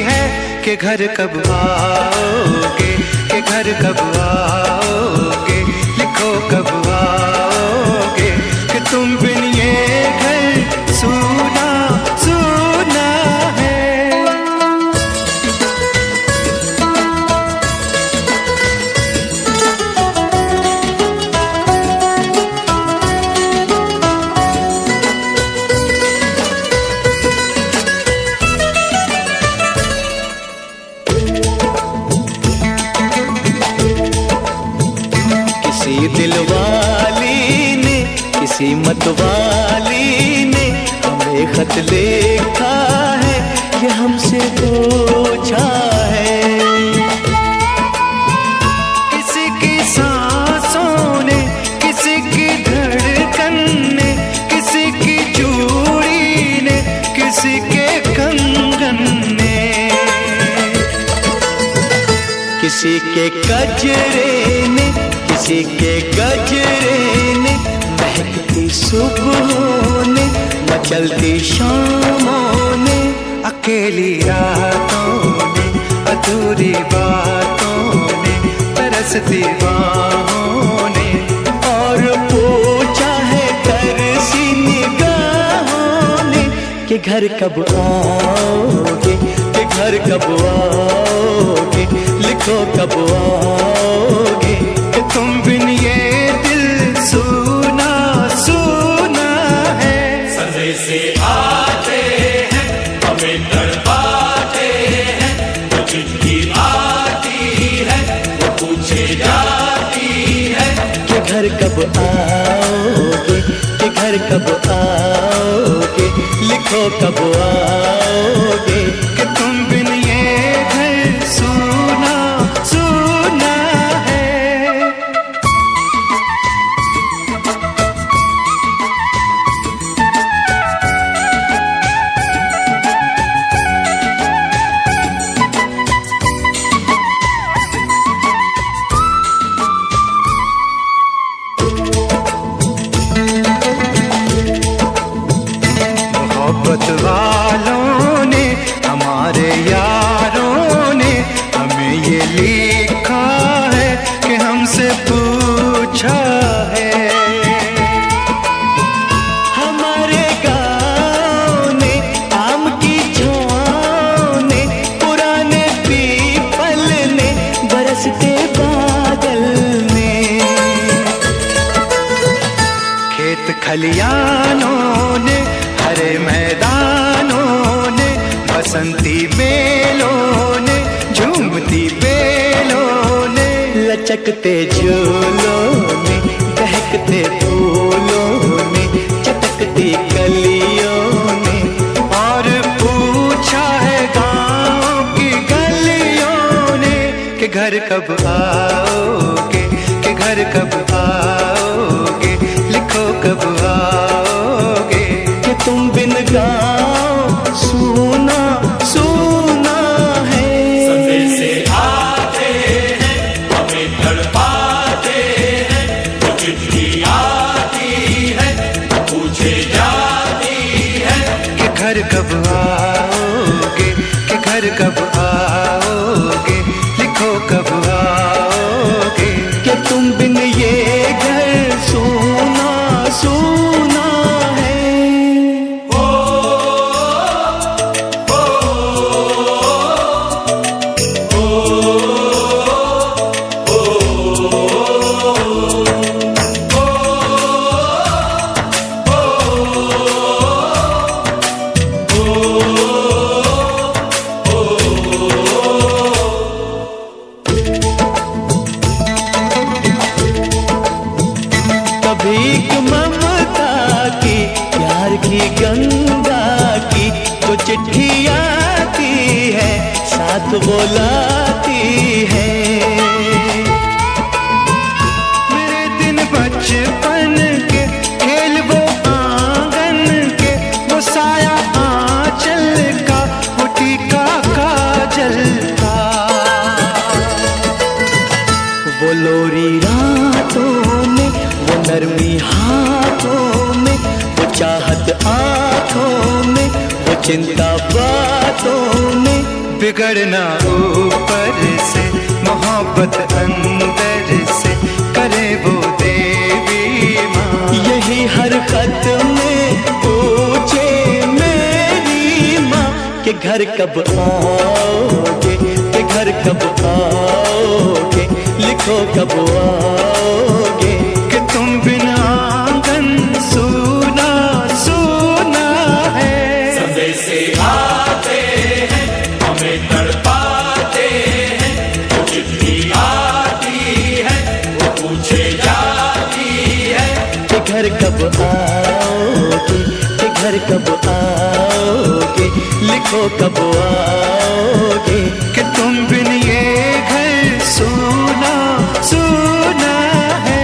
S3: है कि घर कब आओगे, कि घर कब आओगे, लिखो कब आओगे, कि तुम बिन ये घर सूना सूना है। दिलवाली ने किसी मतवाली ने हमें खत लिखा है, ये हमसे पूछा है। किसी की सांसों ने, किसी की धड़कन ने, किसी की चूड़ी ने, किसी के कंगन ने, किसी के गजरे ने, किसी के गजरे ने, महकती सुबहों ने, मचलती शामों ने, अकेली रातों ने, अधूरी बातों ने, तरसती बाहों ने, और पूछा है तरसी निगाहों ने कि घर कब आओगे, कि घर कब आओगे, लिखो कब आओगे, कि तुम बिन ये दिल सूना सूना है।
S2: संदेश आते हैं हमें तड़पाते हैं, तो चिट्ठी आती है वो पूछे जाती है
S3: कि घर कब आओगे, कि घर कब आओगे, लिखो कब आओगे,
S1: कि तुम बिन ये घर सूना सूना है। मोहब्बत वालों ने हम
S10: खलियानों ने, हरे मैदानों ने, बसंती बेलों ने, झूमती बेलों ने, लचकते झूलों ने, बहकते फूलों ने, चटकती कलियों ने, और पूछा है गाँव की गलियों ने कि घर कब आओगे, कि घर कब आओगे, लिखो कब आओगे, कि तुम बिन गाँव सूना सूना है।
S2: संदेशे आते हैं, हमें तड़पाते हैं, जो चिट्ठी आती है, पूछे जाती है
S10: कि घर कब आओगे, कि घर कब आओगे, लिखो कब आओगे, कि तुम बिन ये घर सूना सूना है। भीख ममता की, प्यार की गंगा की, जो चिट्ठी आती है, साथ बुलाती है। मेरे दिन बचपन के, खेल वो आंगन के, वो साया आंचल का, वो टीका काजल का, वो लोरी रातों में, वो नरमी हाथों में, वो चाहत आंखों में, वो चिंता बातों में, बिगड़ना ऊपर से, मोहब्बत अंदर से, करे वो देवी माँ। यही हर खत में पूछे मेरी माँ कि घर कब आओगे, कि घर कब आओगे, लिखो कब आओगे, कि तुम बिना आंगन सूना सूना है।
S2: संदेशे आते हैं, हमें तड़पाते हैं, जो चिट्ठी आती है, वो पूछे जाती है
S10: कि घर कब आओगे, कि घर कब आओगे, लिखो कब आओगे, कि तुम बिन ये घर सूना सूना है।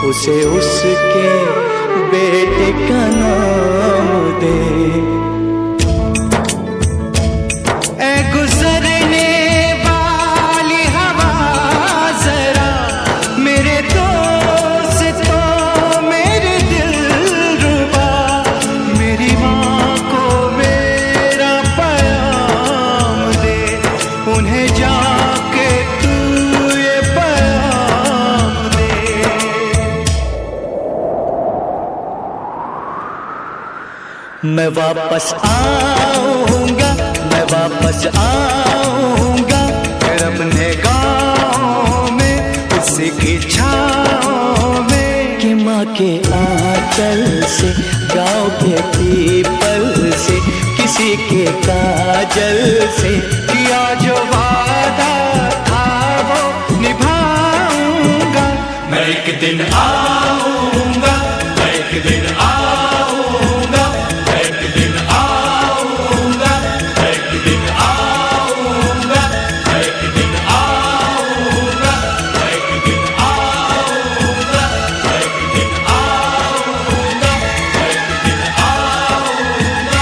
S10: उसे उसके बेटे का नाम दे। ऐ गुजरने वाली हवा जरा मेरे दोस्तों मेरे दिलरुबा, मेरी माँ को मेरा प्यार
S3: मैं वापस आऊंगा, मैं वापस आऊंगा, फिर अपने गाँव में उसी की छाँव में। कि माँ के आंचल से, गाँव के पीपल से, किसी के काजल से किया जो वादा था वो निभाऊंगा।
S2: मैं एक दिन आऊंगा, मैं एक दिन आऊंगा, मैं एक दिन आऊंगा, मैं एक दिन आऊंगा, मैं एक दिन आऊंगा, मैं एक दिन आऊंगा, मैं एक दिन आऊंगा, मैं एक दिन आऊंगा।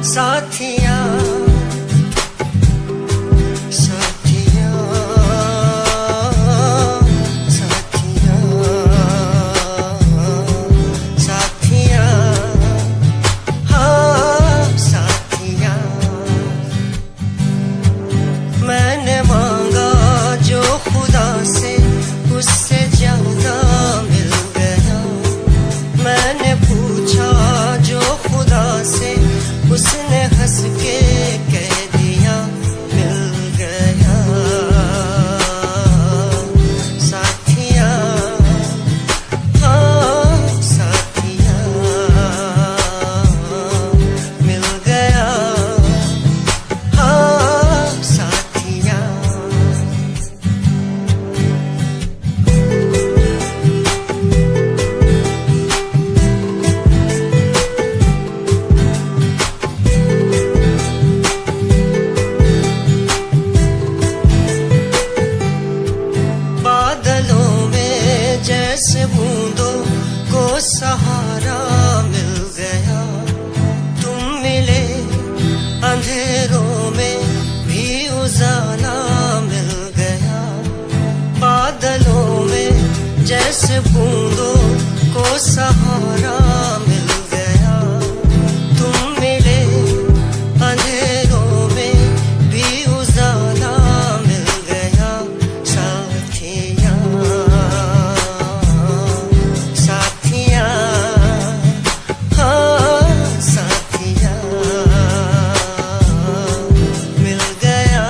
S11: साथिया साथिया साथिया साथिया हाँ साथिया। मैंने मांगा जो खुदा से उससे ज्यादा मिल गया। मैंने पूछा जो खुदा से उसने हंस के कह दिया मिल गया। साथिया हाँ साथिया मिल गया। हाँ साथिया बादलों में जैसे बूंदों को सहारा मिल गया। तुम मिले अंधेरों में भी उजाला मिल गया। बादलों में जैसे बूंदों को सहारा मिल गया। तुम मिले अंधेरों में भी उजाला मिल गया। साथिया साथिया हाँ साथिया मिल गया।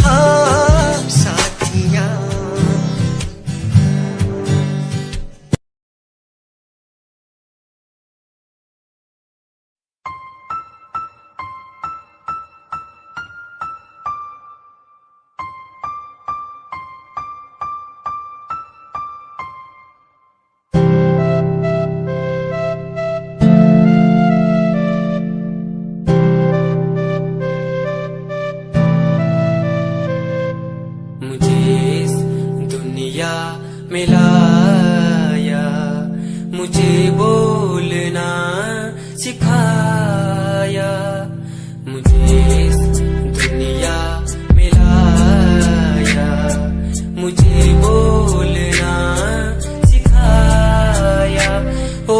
S11: हाँ साथिया
S7: मुझे इस दुनिया में लाया, मुझे बोलना सिखाया। मुझे इस दुनिया में लाया, मुझे बोलना सिखाया। ओ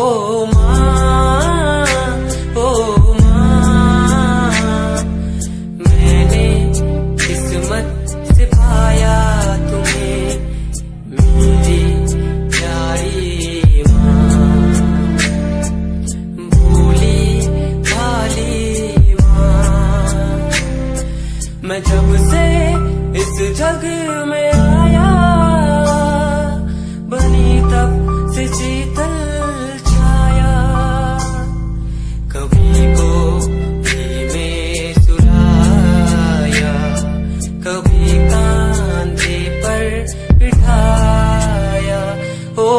S7: माँ, ओ माँ, मैंने किस्मत से पाया तुम्हें मेरी प्यारी माँ। भोली भाली माँ, मैं जब से इस जग में आया, बनी तब से शीतल छाया। कभी को में सुलाया, कभी कांधे पर बिठाया। ओ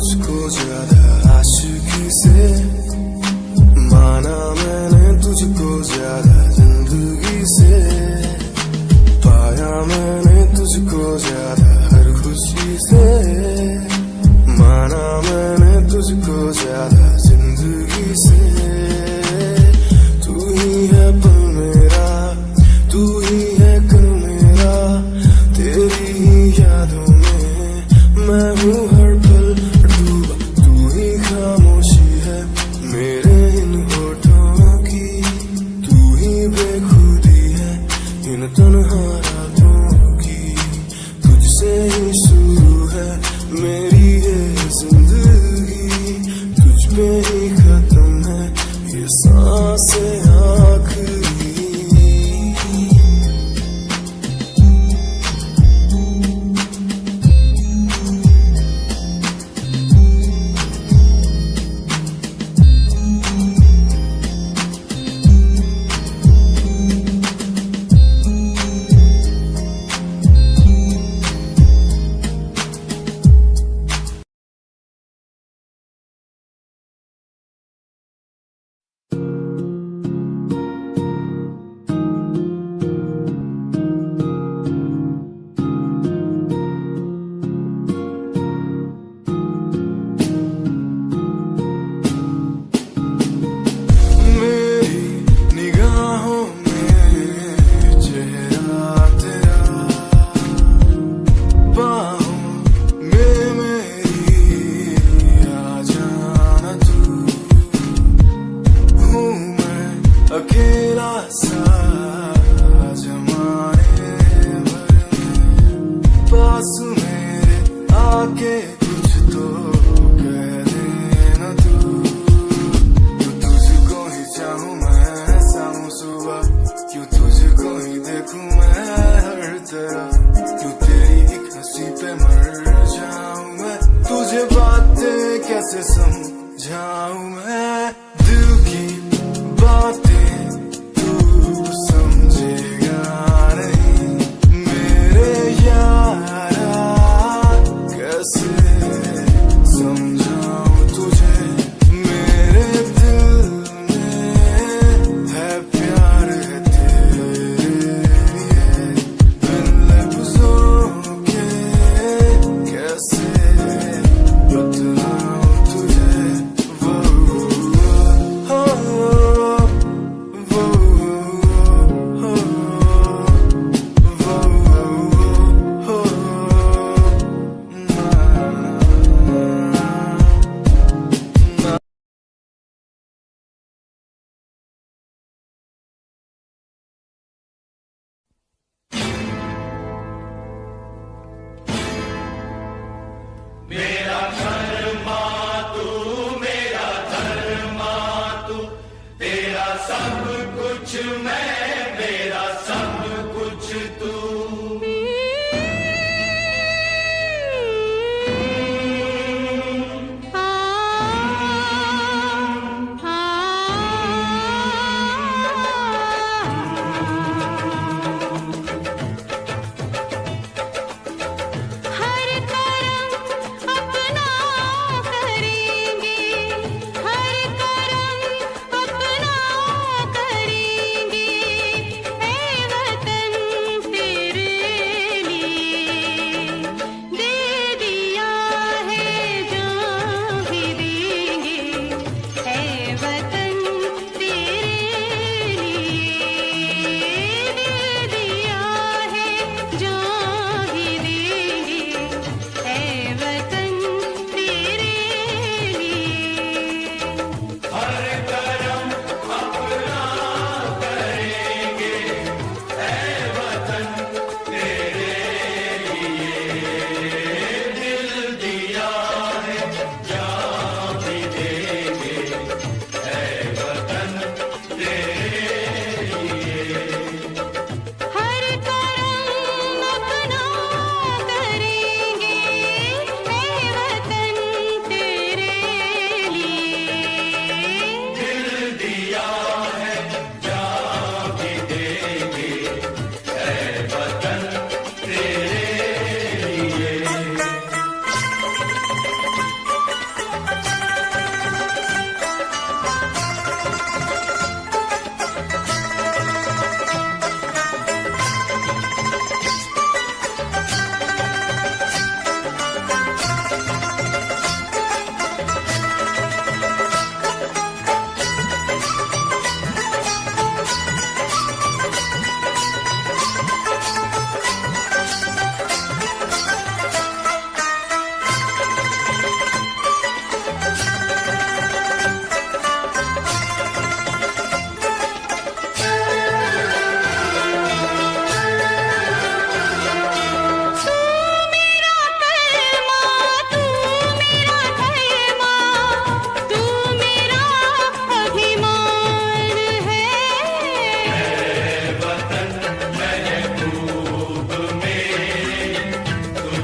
S12: तुझको ज्यादा आशिकी से, माना मैंने तुझको ज्यादा जिंदगी से, पाया मैंने तुझको ज्यादा हर खुशी से, माना मैंने तुझको ज्यादा जिंदगी से। तू ही है पल मेरा, तू ही है कल मेरा, तेरी ही यादों में मैं हूँ हर पल डूबा। तू ही खामोशी है मेरे इन होठों की, तू ही बेखुदी है इन तन्हा रातों की। तुझसे ही शुरू है मेरी ये जिंदगी, तुझ पे ही खत्म है ये सांसें आखिरी।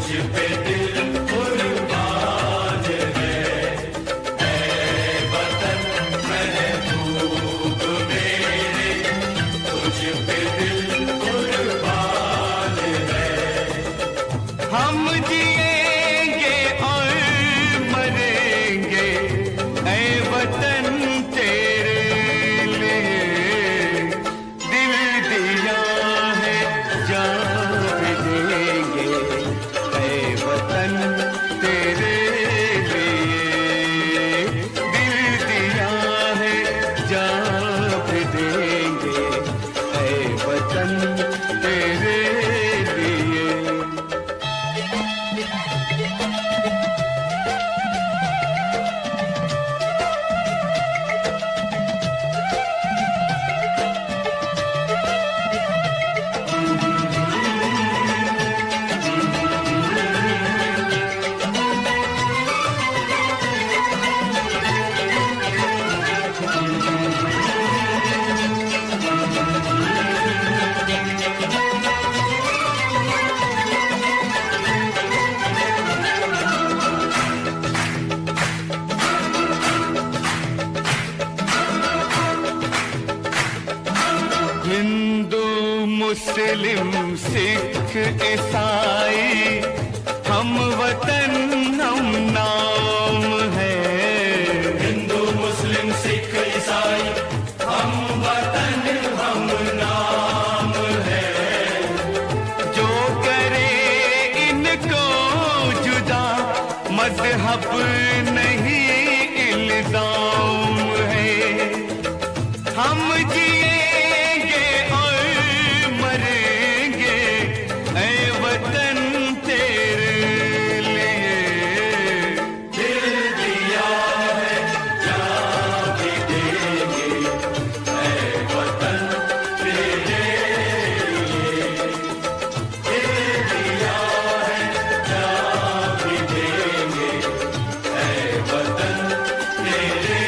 S2: पे दिल कुर्बान है, ऐ वतन महबूब मेरे, तुझ पे दिल कुर्बान है।
S10: हम जिएंगे और मरेंगे ऐ वतन तेरे लिए, दिल दिया है जान भी देंगे ऐ वतन तेरे लिए, दिल दिया है जान भी देंगे ऐ वतन तेरे लिए। हिंदू मुस्लिम सिख ईसाई हम वतन हम नाम है,
S2: हिंदू मुस्लिम सिख ईसाई हम वतन हम नाम है।
S10: जो करे इनको जुदा मजहब नहीं इल्जाम है। हम जिएंगे और मरेंगे ऐ वतन तेरे लिए,
S2: दिल दिया है जान भी देंगे ऐ वतन तेरे लिए, दिल दिया है जान भी देंगे ऐ वतन तेरे लिए।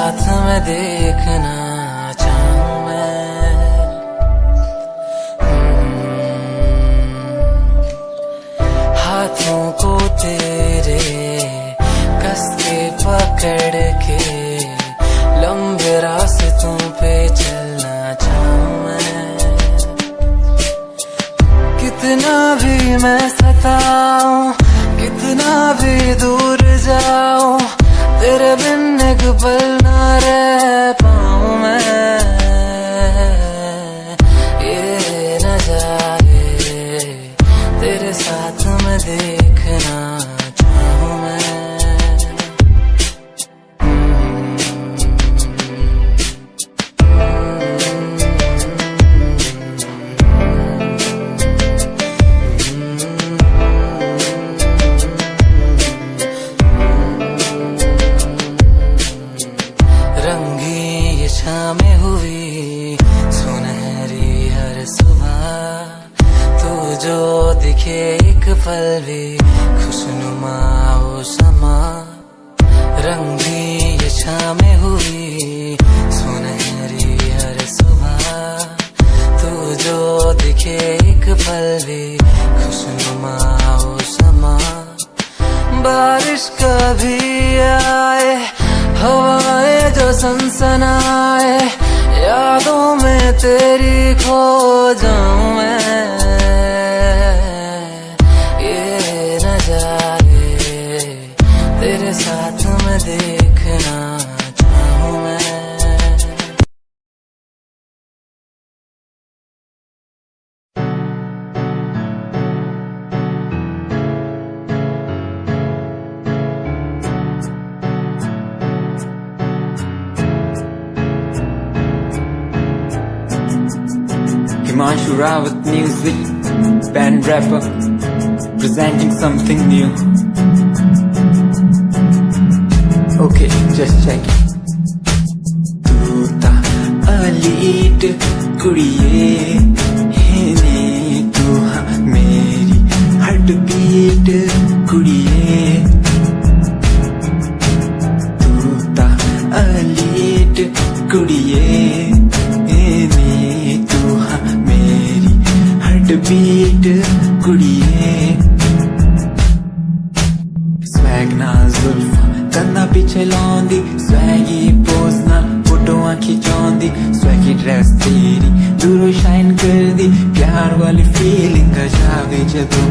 S3: साथ में देखना चाहूं मैं। हाथों को तेरे कस के पकड़ के लंबे रास्तों पे चलना चाहूं मैं। कितना भी मैं सताऊं, कितना भी दूर जाऊं, तेरे बिन एक पल ना रह पाऊं मैं। ये नजारे तेरे साथ में देखना चाहूं मैं। शामें हुई सुनहरी हर सुबह, तू जो दिखे एक पल भी खुशनुमा हो समा। रंगी ये शामें हुई सुनहरी हर सुबह, तू जो दिखे एक पल भी खुशनुमा हो समा। बारिश कभी आए, हवाएं जो सनसनाए, यादों में तेरी खो जाऊं मैं। ये नजारे तेरे साथ में देखना चाहूं मैं।
S13: Himanshu Rawat music, band rapper, presenting something new. Okay, just check it. तू ता अलीट कुड़िए है नी, तू हाँ मेरी हार्ट बीट कुड़िए। तू ता अलीट कुड़िए बीट कुड़िए। स्वैग ना जुल्फा कंधा पिछे लौंदी, स्वैगी पोज ना फोटोआं खिचौंदी। स्वैगी ड्रेस तेरी दूरों शाइन कर दी, प्यार वाली फीलिंग आ जावे जदों।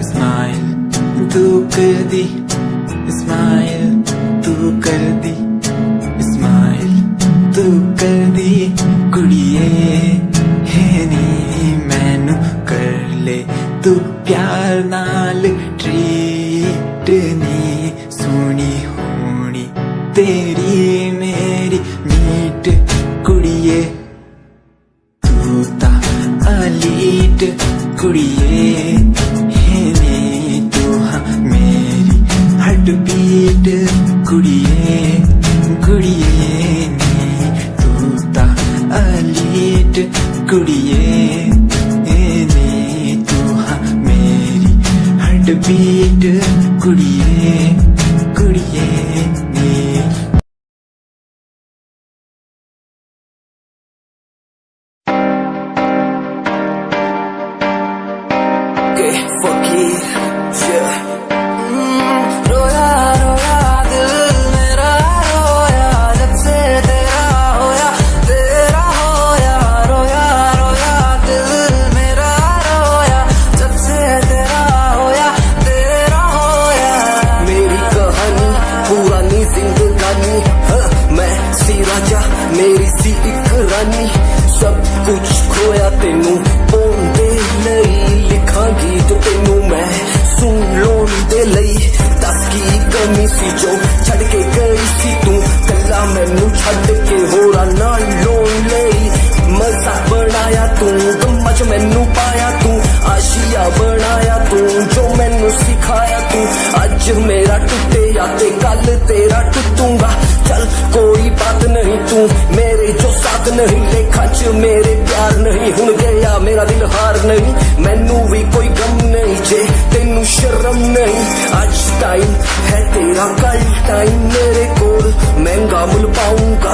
S13: स्माइल तू कर दी, स्माइल तू कर दी, स्माइल तू कर दी कुड़िए है नी। मैनू कर ले तू प्यार नाल ट्रीट नी, सोनी होनी तेरी मेरी मीट कुड़िए। तू ता अलीट कुड़िए है नी, तू हाँ मेरी हार्ट बीट कुड़िए कुड़िए नी। तू ता अलीट कुड़िए बीट कुड़िए कुड़िए नी। रोया रोया दिल मेरा रोया, जब से तेरा होया तेरा होया। रोया रोया दिल मेरा रोया, जब से तेरा होया तेरा होया।
S1: मेरी कहानी पुरानी जिंदगानी, मैं सी राजा मेरी सी एक रानी। सब कुछ खोया तेनू पाउंदे लई, लिखांगी जो तेनू मैं सुन लोन दे लई। दस की कमी सी जो छड़ के गई सी तू, कला मैनू छड़ के होरा नाल लोन लई। मजा बनाया तू, गम्मा च मैनू पाया तू, आशिया बनाया तू, जो मैनू सिखाया तू। अज मेरा टुटे या ते कल तेरा टुटूंगा, चल कोई बात नहीं। तू मेरे जो साथ नहीं, लेखा च मेरे प्यार नहीं। हुण गया मेरा दिल हार नहीं, मैनू भी कोई गम नहीं जे तेनू शर्म नहीं। आज टाइम है तेरा, कल टाइम मेरे कोल, महंगा मुल पाऊंगा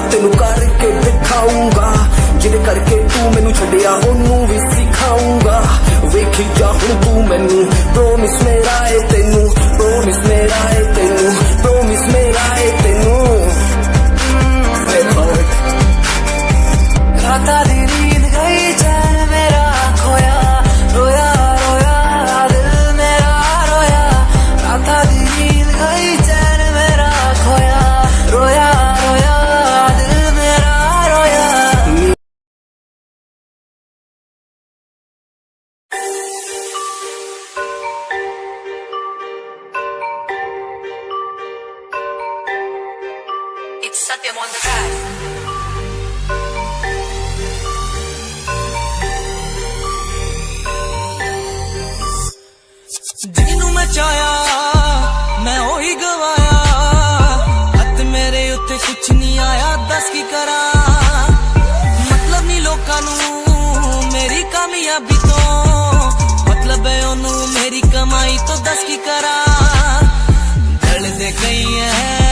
S4: It's Satyam on the track.
S13: ਜਿਹਨੂੰ ਮੈਂ ਚਾਹਿਆ ਮੈਂ ਉਹੀ ਗਵਾਇਆ ਹੱਥ ਮੇਰੇ ਉੱਤੇ ਕੁਛ ਨਹੀਂ ਆਇਆ ਦੱਸ ਕੀ ਕਰਾਂ ਮਤਲਬ ਨਹੀਂ ਲੋਕਾਂ ਨੂੰ ਮੇਰੀ ਕਾਮਯਾਬੀ ਤੋਂ ਮਤਲਬ ਹੈ ਉਹਨੂੰ ਮੇਰੀ ਕਮਾਈ ਤੋਂ ਦੱਸ ਕੀ ਕਰਾਂ ਜਲਦੇ ਗਈ ਹੈ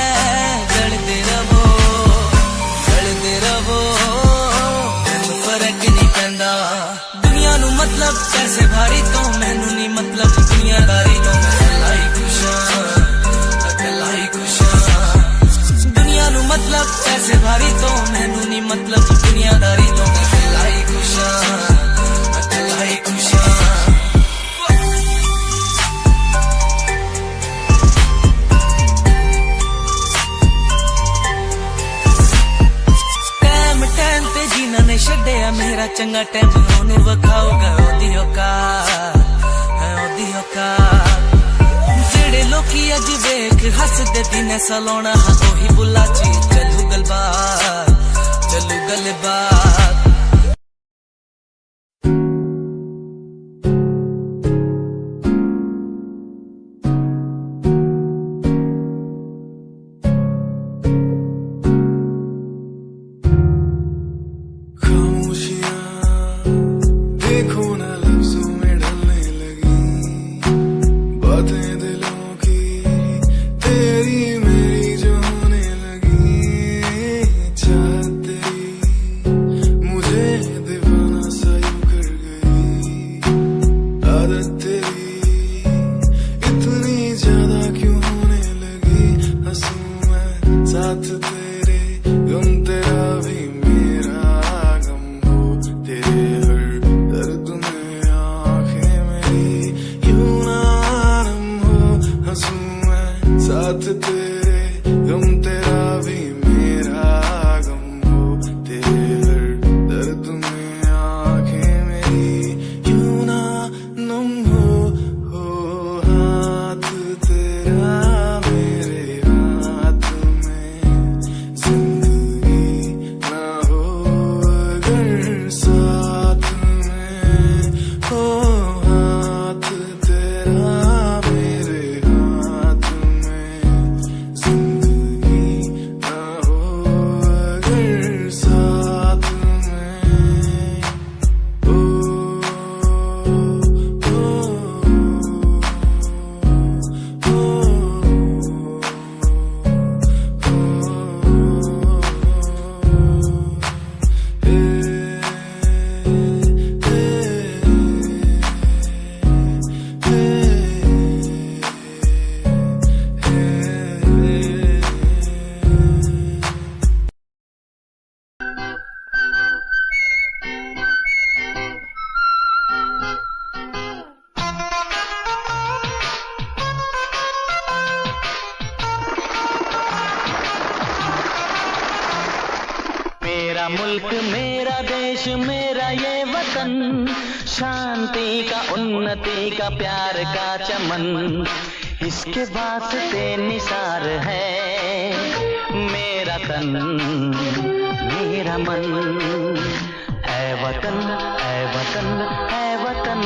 S13: ਜਲਦੇ ਰਵੋ ਮੈਨੂੰ ਫਰਕ ਨਹੀਂ ਪੈਂਦਾ ਦੁਨੀਆ ਨੂੰ ਮਤਲਬ ਪੈਸੇ ਭਾਰੀ ਤੋਂ ਮੈਨੂੰ ਨਹੀਂ ਮਤਲਬ ਦੁਨੀਆਦਾਰੀ ਤੋਂ ਮੈਂ ਅਕਲ ਹੀ ਖੁਸ਼ਾਂ ਦੁਨੀਆ ਨੂੰ ਮਤਲਬ ਪੈਸੇ ਭਾਰੀ ਤੋਂ ਮੈਨੂੰ ਨਹੀਂ ਮਤਲਬ ਦੁਨੀਆਦਾਰੀ ਤੋਂ ਮੈਂ ਅਕਲ ਹੀ ਖੁਸ਼ਾਂ ਟਾਈਮ ਤੇ ਜਿਨ੍ਹਾਂ ਨੇ ਛੱਡਿਆ ਮੇਰਾ ਚੰਗਾ ਟਾਈਮ ਉਹਨੂੰ ਵਿਖਾਊਗਾ ਉਹਦੀ ਔਕਾਤ ਜਿਹੜੇ ਲੋਕੀ ਅੱਜ ਵੇਖ ਹੱਸਦੇ ਦਿਨ ਸਲਾਉਣਾ ਹਾਂ ਉਹੀ ਬੁੱਲਾ ਚ ਚੱਲੂ ਗੱਲਬਾਤ
S3: मेरा मुल्क मेरा देश मेरा ये वतन शांति का उन्नति का प्यार का चमन इसके वास्ते निसार है मेरा तन मेरा मन ऐ वतन ऐ वतन ऐ वतन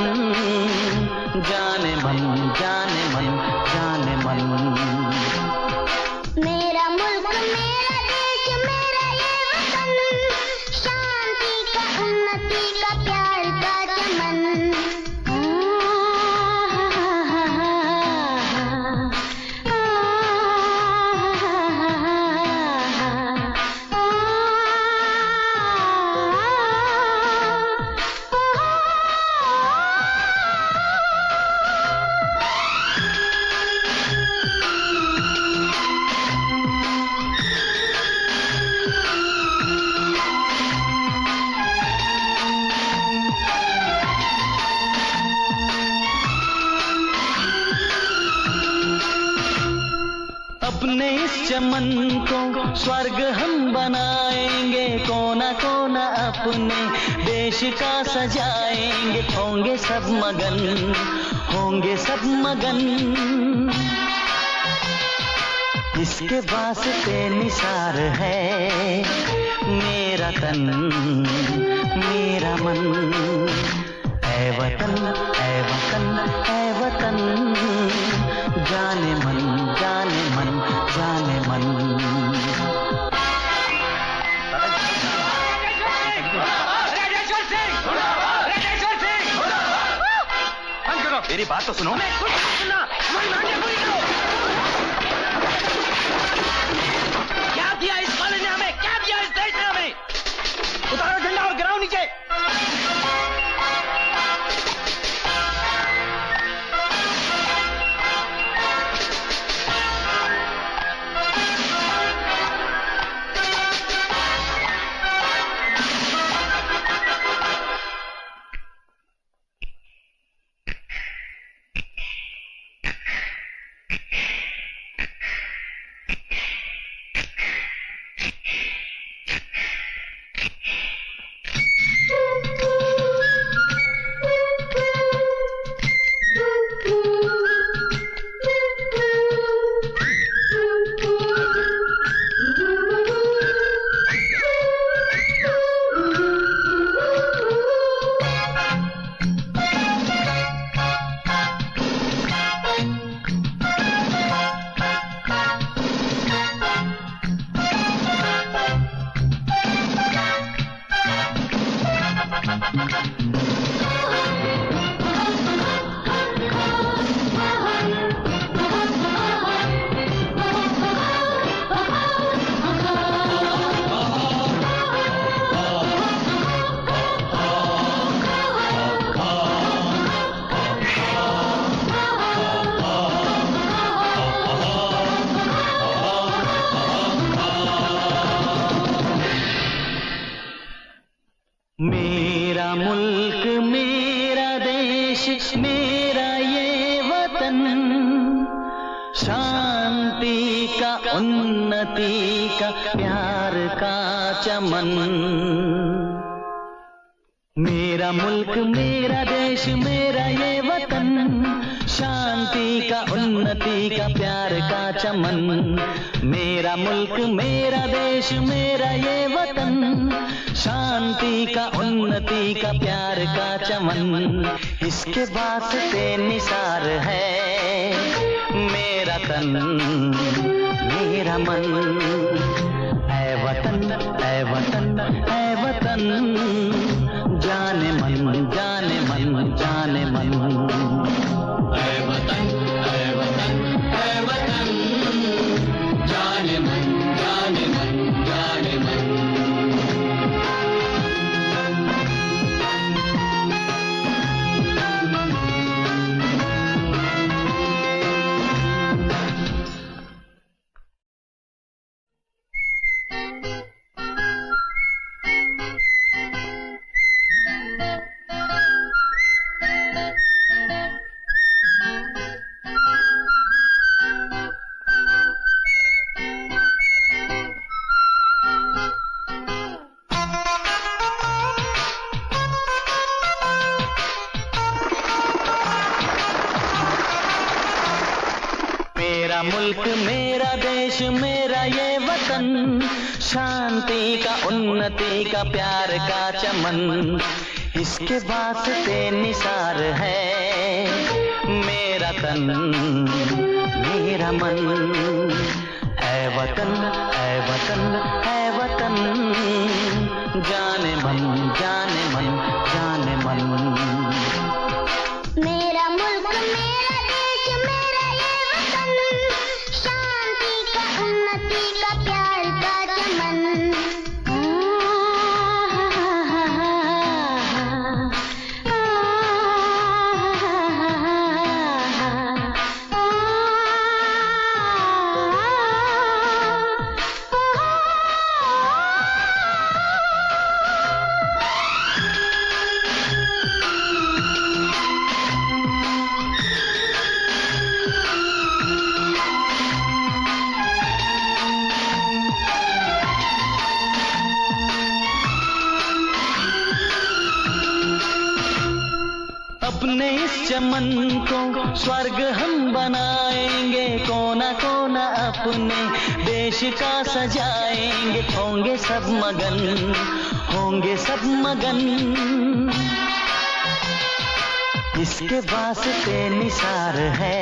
S3: जाने मन जाने मन जाने मन
S5: मेरा मुल्क मेरा देश मेरा ये वतन शांति का उन्नति का प्यार का चमन
S3: अपने इस चमन को स्वर्ग हम बनाएंगे कोना कोना अपने देश का सजाएंगे होंगे सब मगन इसके वास्ते निसार है मेरा तन मेरा मन। ऐ वतन ऐ वतन ऐ वतन, जाने मन जाने मन जाने मन।
S14: मेरी बात तो सुनो।
S6: क्या दिया इस कॉलेज ने हमें, क्या दिया इस देश ने हमें? उतारो झंडा और गिराओ नीचे।
S3: मेरा मुल्क मेरा देश मेरा ये वतन, शांति का उन्नति का प्यार का चमन। मेरा मुल्क मेरा देश मेरा ये वतन, शांति का उन्नति का प्यार का चमन। मेरा मुल्क मेरा देश मेरा ये वतन, शांति का उन्नति का प्यार का चमन। इसके वास्ते निसार है मेरा तन मेरा मन। ऐ वतन ऐ वतन ऐ वतन, जाने मन जाने मन जाने मन।
S2: ऐ वतन ऐ वतन ऐ वतन, जाने मन जाने मन जाने मन।
S3: मेरा मुल्क मेरा देश मेरा ये वतन, शांति का उन्नति का प्यार का चमन। इसके वास्ते निसार है मेरा तन मेरा मन। ऐ वतन ऐ वतन ऐ वतन, जाने मन जाने मन जाने मन।
S5: मेरा मुल्क मेरा देश मेरा ये वतन, शांति का उन्नति का प्यार का चमन।
S3: अपने इस चमन को स्वर्ग हम बनाएंगे, कोना कोना अपने देश का सजाएंगे। होंगे सब मगन, होंगे सब मगन, इसके वास्ते निसार है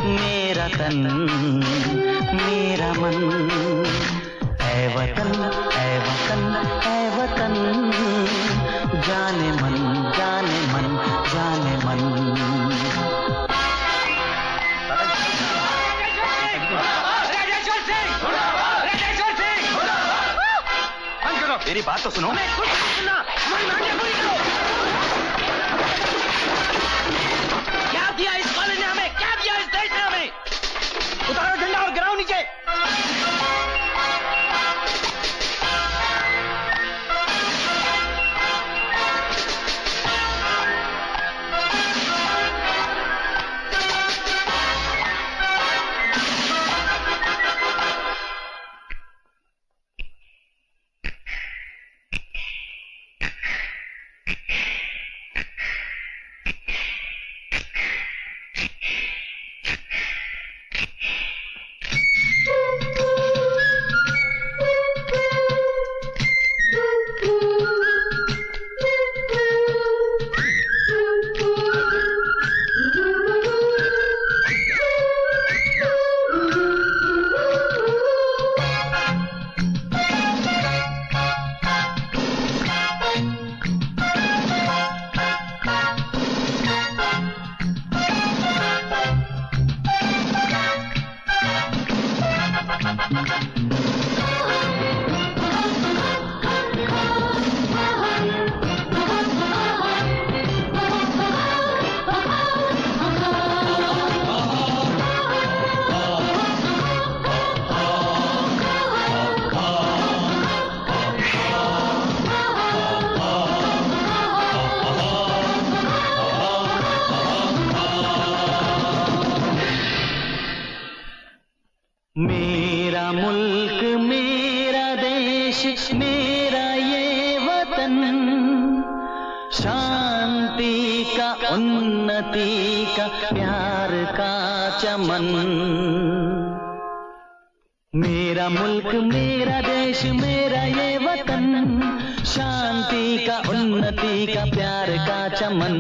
S3: मेरा तन मेरा मन। ऐ वतन ऐ वतन ऐ वतन, जाने मन जाने मन जाने मन।
S14: मेरी बात तो सुनो।
S6: क्या दिया इस कॉलेज ने हमें, क्या दिया इस देश ने हमें? उतारो झंडा और गिराओ नीचे।
S3: मेरा मुल्क मेरा देश मेरा ये वतन, शांति का उन्नति का प्यार का चमन। मेरा मुल्क मेरा देश मेरा ये वतन, शांति का उन्नति का प्यार का चमन।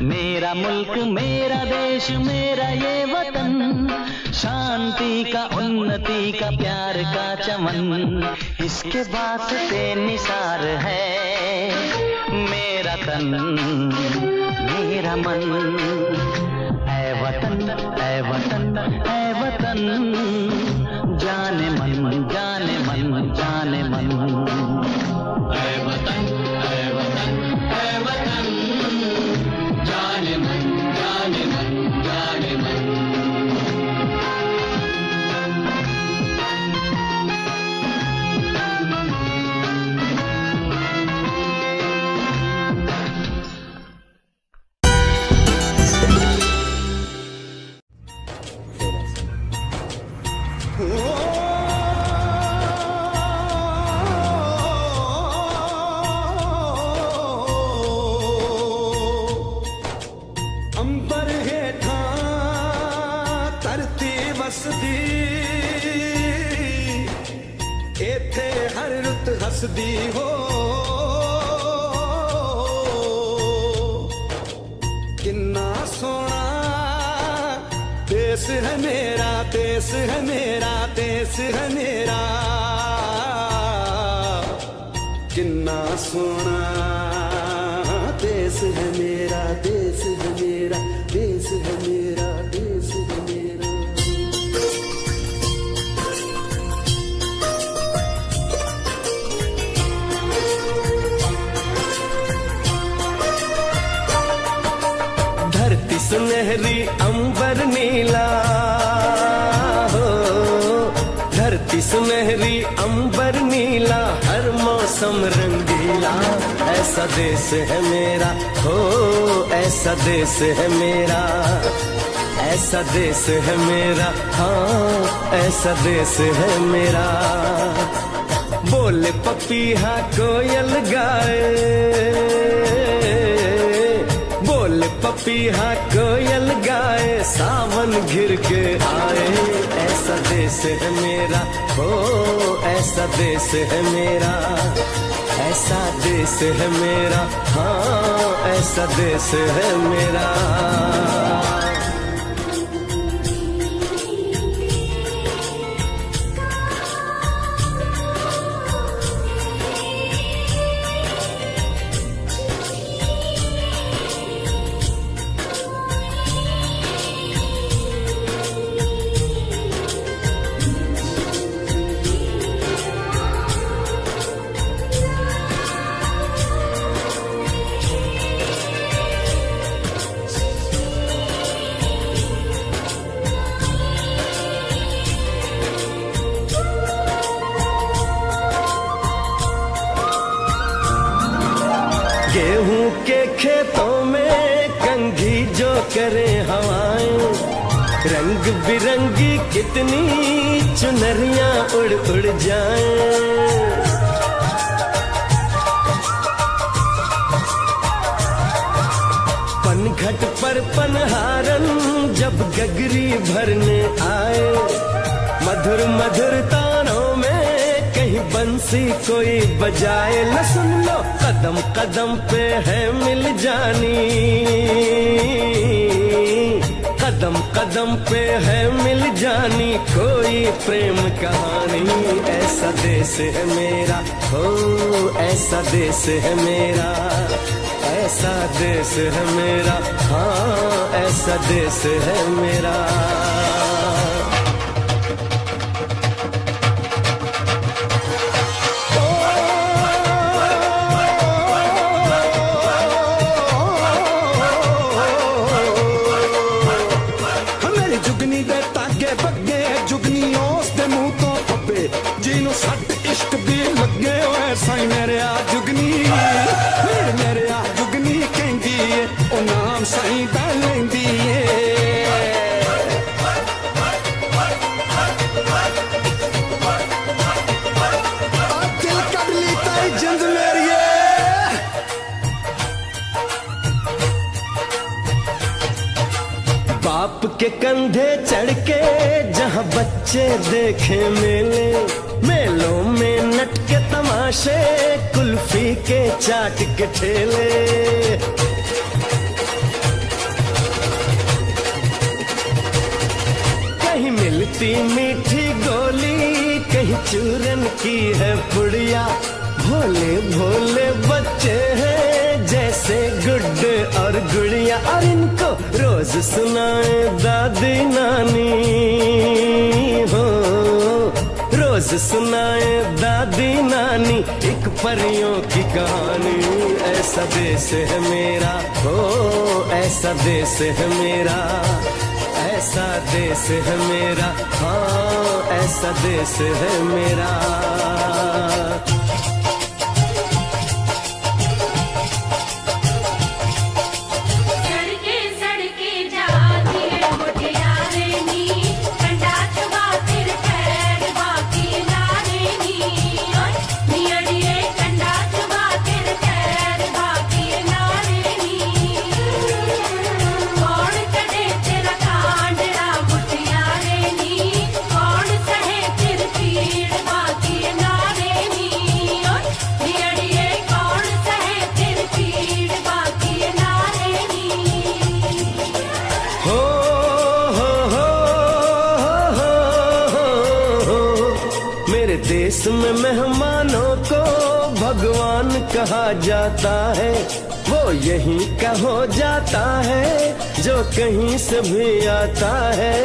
S3: मेरा मुल्क मेरा देश मेरा ये वतन, शांति का उन्नति का प्यार का चमन। इसके वास्ते निसार है मेरा तन मेरा मन। ऐ वतन ऐ वतन ऐ वतन, जाने मन जाने मन जाने मन।
S2: ऐ वतन ऐ वतन ऐ वतन, जाने मन जाने मन जाने मन।
S12: अंबर हेठा धरती वसदी, एथे हर रुत हसदी हो। किन्ना सोना देश है मेरा, देश है मेरा, देश है मेरा। किन्ना सोना देश है मेरा, देश है मेरा, देश है मेरा, देश है मेरा। धरती सुनहरी अंबर नीला हो, धरती सुनहरी अंबर नीला, हर मौसम रंगीला। ऐसा देश है मेरा हो, ऐसा देश है मेरा, ऐसा देश है मेरा, हाँ ऐसा देश है मेरा। बोले पपीहा कोयल गाए,
S1: पपीहा कोयल गाए, सावन घिर के आए। ऐसा देश है मेरा, हो ऐसा देश है मेरा, ऐसा देश है मेरा, हाँ ऐसा देश है मेरा। गेहूं के खेतों में कंघी जो करे हवाएं, रंग बिरंगी कितनी चुनरियां उड़ उड़ जाएं। पनघट पर पनहारन जब गगरी भरने आए, मधुर मधुर तानों में कहीं बंसी कोई बजाए। न सुन लो कदम कदम पे है मिल जानी, कदम कदम पे है मिल जानी कोई प्रेम कहानी। ऐसा देश है मेरा, हो ऐसा देश है मेरा, ऐसा देश है मेरा, हाँ ऐसा देश है मेरा।
S15: साई मेरे आ जुगनी, मेरे आ जुगनी कहंदी है, ओ नाम साई दा लेंदी है। दिल कट ली ताई जिंद मेरी है।
S1: बाप के कंधे चढ़ के जहाँ बच्चे देखे मेले, मेलों में नट के तमाशे, कुल्फी के चाट के ठेले। कहीं मिलती मीठी गोली, कहीं चूरन की है पुड़िया। भोले भोले बच्चे हैं जैसे गुड्डे और गुड़िया, और इनको रोज सुनाए दादी नानी, हो रोज सुनाए दादी नानी एक परियों की कहानी। ऐसा देश है मेरा, हो ऐसा देश है मेरा, ऐसा देश है मेरा, हाँ ऐसा देश है मेरा। देश में मेहमानों को भगवान कहा जाता है, वो यहीं का हो जाता है जो कहीं से भी आता है।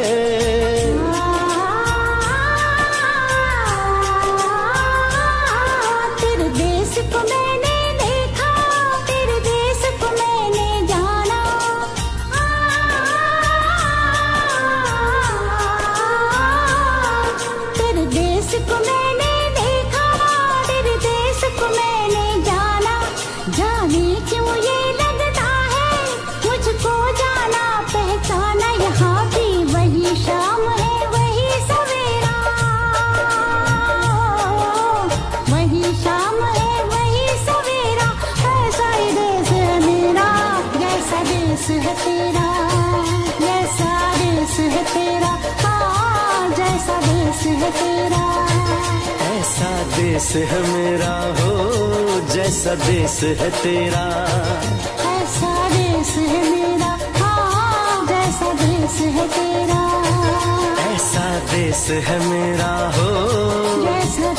S5: तेरे देश को मैंने देखा, तेरे देश को मैंने जाना, तेरे देश को मैंने देखा, तेरे देश को मैंने जाना। जाने क्यों ये लगता है मुझको जाना पहचाना, यहाँ भी वही शाम है वही सवेरा, वही शाम है वही है तेरा।
S1: ऐसा देश है मेरा हो जैसा देश है तेरा।
S5: ऐसा देश है मेरा, हाँ जैसा देश है तेरा।
S1: ऐसा देश है मेरा हो
S5: जैसा